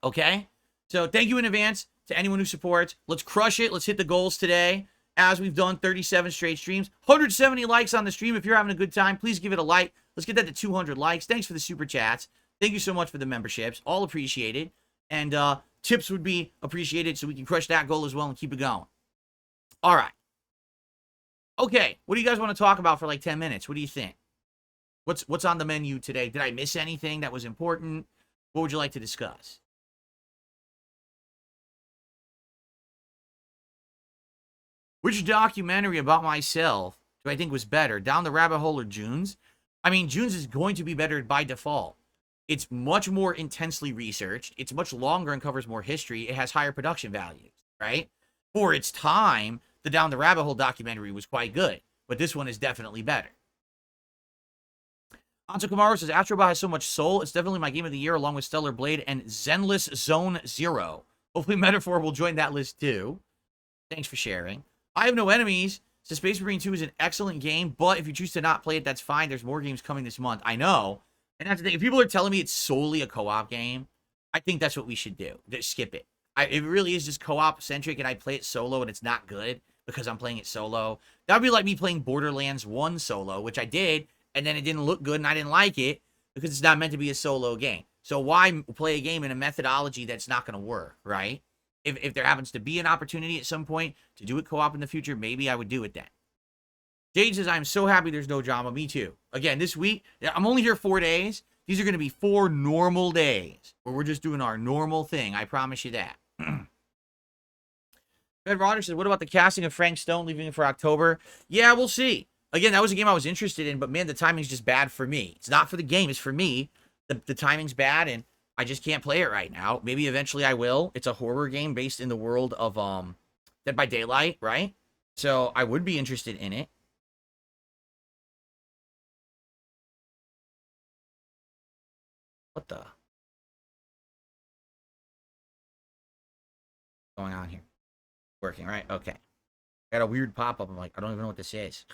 Okay. So thank you in advance to anyone who supports. Let's crush it. Let's hit the goals today. As we've done 37 straight streams, 170 likes on the stream. If you're having a good time, please give it a like. Let's get that to 200 likes. Thanks for the super chats. Thank you so much for the memberships. All appreciated. And tips would be appreciated so we can crush that goal as well and keep it going. All right. Okay. What do you guys want to talk about for like 10 minutes? What do you think? What's on the menu today? Did I miss anything that was important? What would you like to discuss? Which documentary about myself do I think was better? Down the Rabbit Hole or Joon's? I mean, Joon's is going to be better by default. It's much more intensely researched. It's much longer and covers more history. It has higher production values, right? For its time, the Down the Rabbit Hole documentary was quite good, but this one is definitely better. Anto Kamaru says, Astrobot has so much soul. It's definitely my game of the year, along with Stellar Blade and Zenless Zone Zero. Hopefully Metaphor will join that list too. Thanks for sharing. I Have No Enemies. So Space Marine 2 is an excellent game, but if you choose to not play it, that's fine. There's more games coming this month. I know. And that's the thing. If people are telling me it's solely a co-op game, I think that's what we should do. Just skip it. It really is just co-op centric, and I play it solo, and it's not good because I'm playing it solo. That would be like me playing Borderlands 1 solo, which I did, and then it didn't look good, and I didn't like it because it's not meant to be a solo game. So why play a game in a methodology that's not going to work, right? If there happens to be an opportunity at some point to do it co-op in the future, maybe I would do it then. Jade says, I'm so happy there's no drama. Me too. Again, this week, I'm only here 4 days. These are going to be 4 normal days where we're just doing our normal thing. I promise you that. Fred Rogers says, what about the casting of Frank Stone, leaving it for October? Yeah, we'll see. Again, that was a game I was interested in, but man, the timing's just bad for me. It's not for the game. It's for me. The timing's bad, and I just can't play it right now. Maybe eventually I will. It's a horror game based in the world of Dead by Daylight, right? So I would be interested in it. What the? Going on here? Working, right? Okay. Got a weird pop-up. I'm like, I don't even know what this is.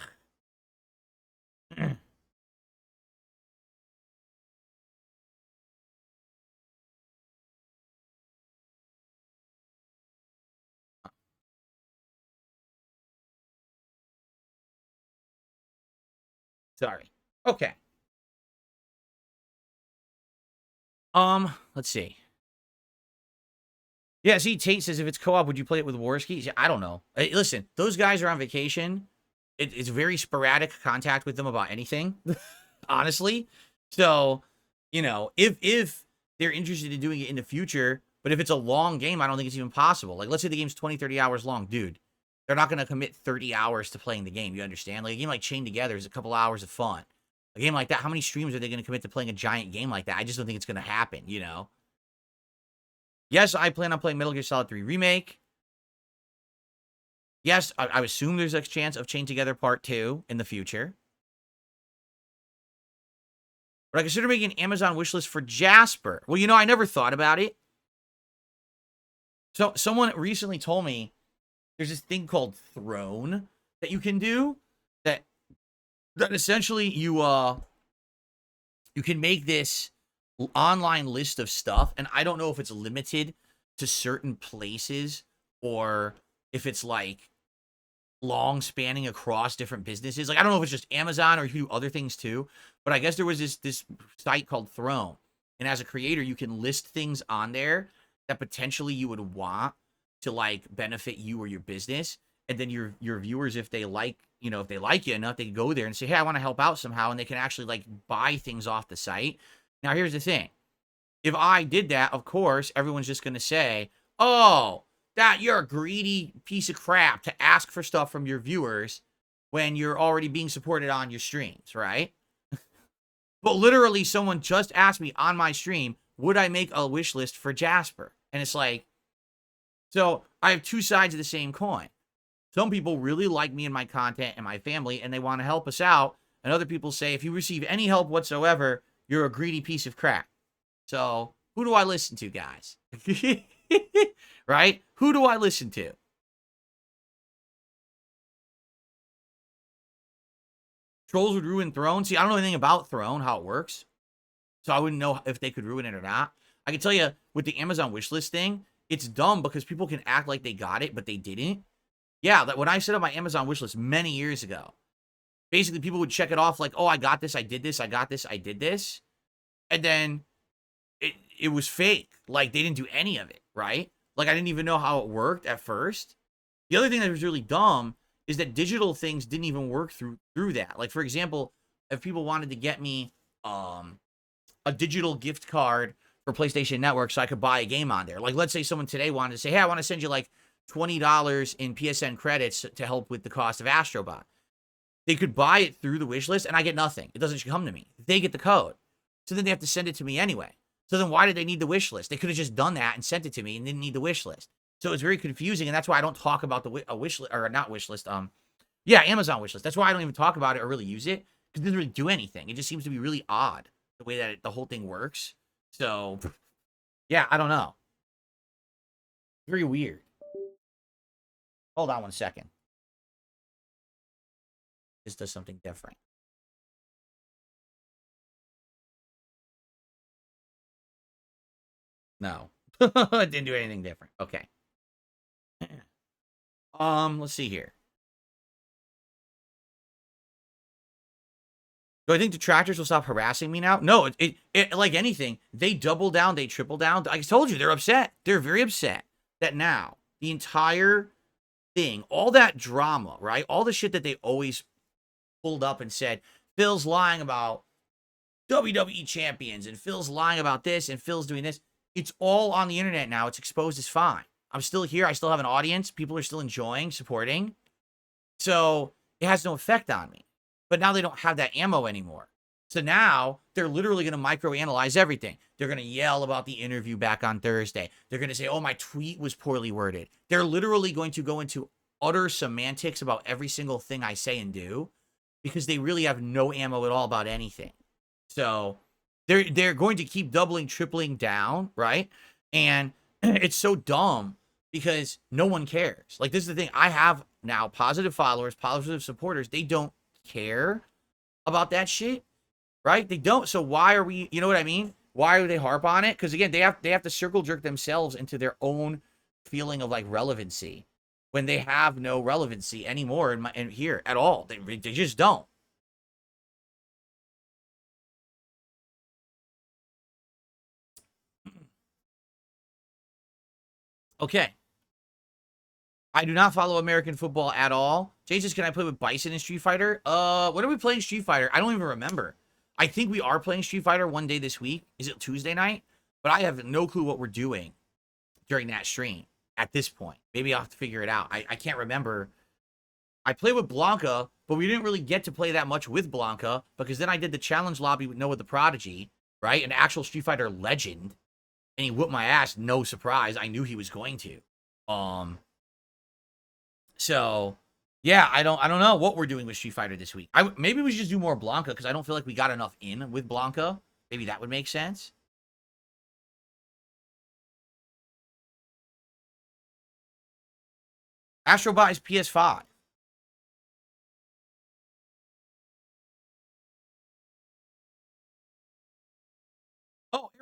Sorry. Okay. Let's see. Yeah, see, Tate says, if it's co-op, would you play it with Warski? I don't know. Hey, listen, those guys are on vacation. It's very sporadic contact with them about anything, honestly. So, you know, if they're interested in doing it in the future, but if it's a long game, I don't think it's even possible. Like, let's say the game's 20, 30 hours long. Dude, they're not going to commit 30 hours to playing the game. You understand? Like, a game like Chained Together is a couple hours of fun. A game like that, how many streams are they going to commit to playing a giant game like that? I just don't think it's going to happen, you know? Yes, I plan on playing Metal Gear Solid 3 Remake. Yes, I assume there's a chance of Chained Together Part 2 in the future. But I consider making an Amazon wishlist for Jasper. Well, you know, I never thought about it. So someone recently told me there's this thing called Throne that you can do that essentially you you can make this online list of stuff, and I don't know if it's limited to certain places or if it's like long spanning across different businesses. Like I don't know if it's just Amazon or you do other things too, but I guess there was this site called Throne, and as a creator, you can list things on there that potentially you would want to like benefit you or your business, and then your viewers, if they like if they like you enough, they can go there and say, hey, I want to help out somehow, and they can actually like buy things off the site. Now here's the thing: if I did that, of course, everyone's just gonna say, oh, that you're a greedy piece of crap to ask for stuff from your viewers when you're already being supported on your streams, right? But literally, someone just asked me on my stream, would I make a wish list for Jasper? And it's like, so I have two sides of the same coin. Some people really like me and my content and my family, and they want to help us out. And other people say, if you receive any help whatsoever, you're a greedy piece of crap. So who do I listen to, guys? Right? Who do I listen to? Trolls would ruin Throne. See, I don't know anything about Throne, how it works. So I wouldn't know if they could ruin it or not. I can tell you, with the Amazon wishlist thing, it's dumb because people can act like they got it, but they didn't. Yeah, that when I set up my Amazon wishlist many years ago, basically people would check it off like, oh, I got this, I did this, I got this, I did this. And then it was fake. Like, they didn't do any of it, right? Like, I didn't even know how it worked at first. The other thing that was really dumb is that digital things didn't even work through that. Like, for example, if people wanted to get me a digital gift card for PlayStation Network so I could buy a game on there. Like, let's say someone today wanted to say, hey, I want to send you like $20 in PSN credits to help with the cost of Astrobot. They could buy it through the wish list, and I get nothing. It doesn't come to me. They get the code. So then they have to send it to me anyway. So then why did they need the wish list? They could have just done that and sent it to me and didn't need the wish list. So it's very confusing, and that's why I don't talk about a wish list, or not wish list. Yeah, Amazon wish list. That's why I don't even talk about it or really use it, because it doesn't really do anything. It just seems to be really odd the way that the whole thing works. So, yeah, I don't know. Very weird. Hold on one second. This does something different. No. It didn't do anything different. Okay. Let's see here. Do I think detractors will stop harassing me now? No, it like anything, they double down, they triple down. I told you, they're upset. They're very upset that now the entire thing, all that drama, right? All the shit that they always pulled up and said, Phil's lying about WWE champions, and Phil's lying about this, and Phil's doing this. It's all on the internet now. It's exposed as fine. I'm still here. I still have an audience. People are still enjoying, supporting. So it has no effect on me. But now they don't have that ammo anymore. So now they're literally going to microanalyze everything. They're going to yell about the interview back on Thursday. They're going to say, oh, my tweet was poorly worded. They're literally going to go into utter semantics about every single thing I say and do, because they really have no ammo at all about anything. So they're going to keep doubling, tripling down, right? And it's so dumb because no one cares. Like, this is the thing. I have now positive followers, positive supporters. They don't care about that shit, right? They don't. So why are we, you know what I mean? Why do they harp on it? Because again, they have to circle jerk themselves into their own feeling of like relevancy when they have no relevancy anymore in here at all. They just don't. Okay. I do not follow American football at all. Jesus, can I play with Bison in Street Fighter? When are we playing Street Fighter? I don't even remember. I think we are playing Street Fighter one day this week. Is it Tuesday night? But I have no clue what we're doing during that stream at this point. Maybe I'll have to figure it out. I can't remember. I played with Blanca, but we didn't really get to play that much with Blanca because then I did the challenge lobby with Noah the Prodigy, right? An actual Street Fighter legend. And he whooped my ass, no surprise. I knew he was going to. So, yeah, I don't know what we're doing with Street Fighter this week. Maybe we should just do more Blanca because I don't feel like we got enough in with Blanca. Maybe that would make sense. Astrobot is PS5.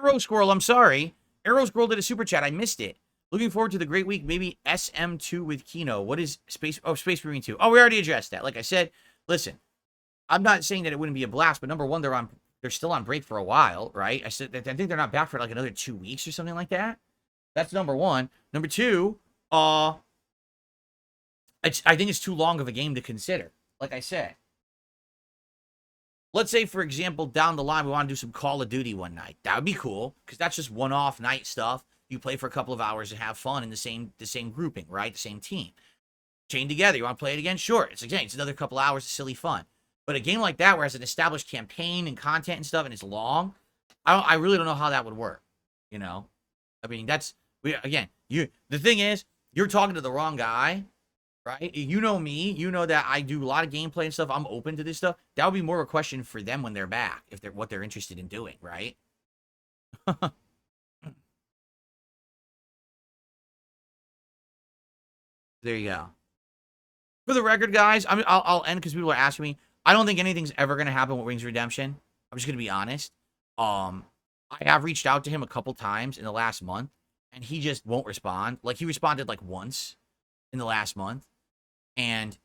Arrow Squirrel, I'm sorry. Arrow Squirrel did a super chat. I missed it. Looking forward to the great week. Maybe SM2 with Kino. What is Space? Oh, Space Marine 2. Oh, we already addressed that. Like I said, listen, I'm not saying that it wouldn't be a blast, but number one, they're still on break for a while, right? I think they're not back for like another 2 weeks or something like that. That's number one. Number two, I think it's too long of a game to consider. Like I said, let's say, for example, down the line, we want to do some Call of Duty one night. That would be cool, because that's just one-off night stuff. You play for a couple of hours and have fun in the same grouping, right? The same team. Chain together. You want to play it again? Sure. It's another couple hours of silly fun. But a game like that, where it has an established campaign and content and stuff, and it's long, I really don't know how that would work. You know, I mean, the thing is, you're talking to the wrong guy, right? You know me. You know that I do a lot of gameplay and stuff. I'm open to this stuff. That would be more of a question for them when they're back, if they're what they're interested in doing, right? There you go. For the record, guys, I'll end because people are asking me. I don't think anything's ever going to happen with Wings Redemption. I'm just going to be honest. I have reached out to him a couple times in the last month, and he just won't respond. Like, he responded like once in the last month, and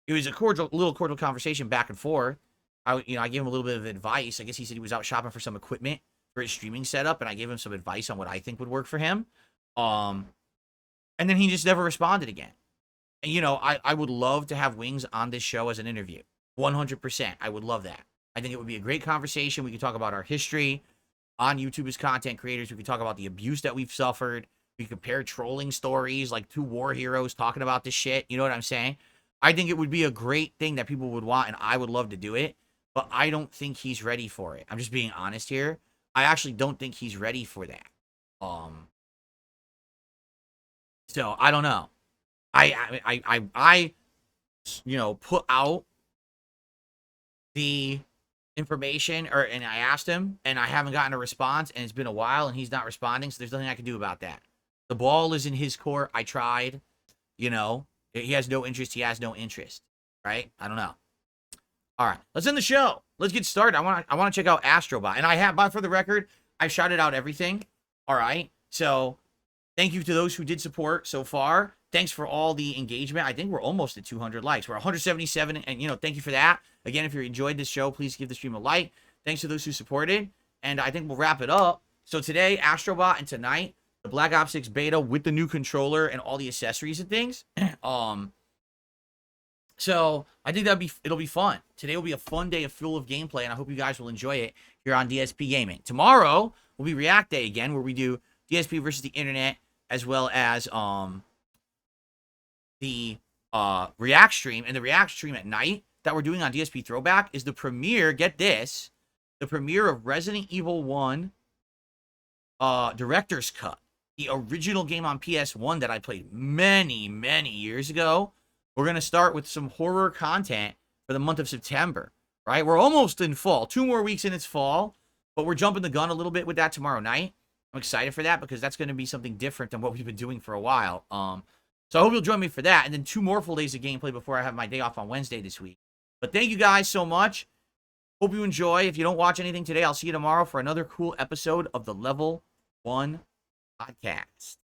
it was a little cordial conversation back and forth. I gave him a little bit of advice. I guess he said he was out shopping for some equipment for his streaming setup, and I gave him some advice on what I think would work for him. And then he just never responded again. And, I would love to have Wings on this show as an interview. 100%. I would love that. I think it would be a great conversation. We could talk about our history on YouTube as content creators. We could talk about the abuse that we've suffered. We could compare trolling stories, like two war heroes talking about this shit. You know what I'm saying? I think it would be a great thing that people would want, and I would love to do it. But I don't think he's ready for it. I'm just being honest here. I actually don't think he's ready for that. So I don't know. I put out the information, and I asked him, and I haven't gotten a response, and it's been a while, and he's not responding, so there's nothing I can do about that. The ball is in his court. I tried. He has no interest. He has no interest. Right? I don't know. All right, let's end the show. Let's get started. I want to check out Astrobot, and but for the record, I shouted out everything. All right, so thank you to those who did support so far. Thanks for all the engagement. I think we're almost at 200 likes. We're 177, and thank you for that. Again, if you enjoyed this show, please give the stream a like. Thanks to those who supported, and I think we'll wrap it up. So today, Astrobot, and tonight, the Black Ops 6 beta with the new controller and all the accessories and things. So I think it'll be fun. Today will be a fun day full of gameplay, and I hope you guys will enjoy it here on DSP Gaming. Tomorrow will be React Day again, where we do DSP versus the internet, as well as the React stream. And the React stream at night that we're doing on DSP Throwback is the premiere, get this, the premiere of Resident Evil 1 Director's Cut, the original game on PS1 that I played many, many years ago. We're going to start with some horror content for the month of September, right? We're almost in fall. 2 more weeks and it's fall, but we're jumping the gun a little bit with that tomorrow night. I'm excited for that because that's going to be something different than what we've been doing for a while. So I hope you'll join me for that. And then 2 more full days of gameplay before I have my day off on Wednesday this week. But thank you guys so much. Hope you enjoy. If you don't watch anything today, I'll see you tomorrow for another cool episode of the Level 1 Podcast.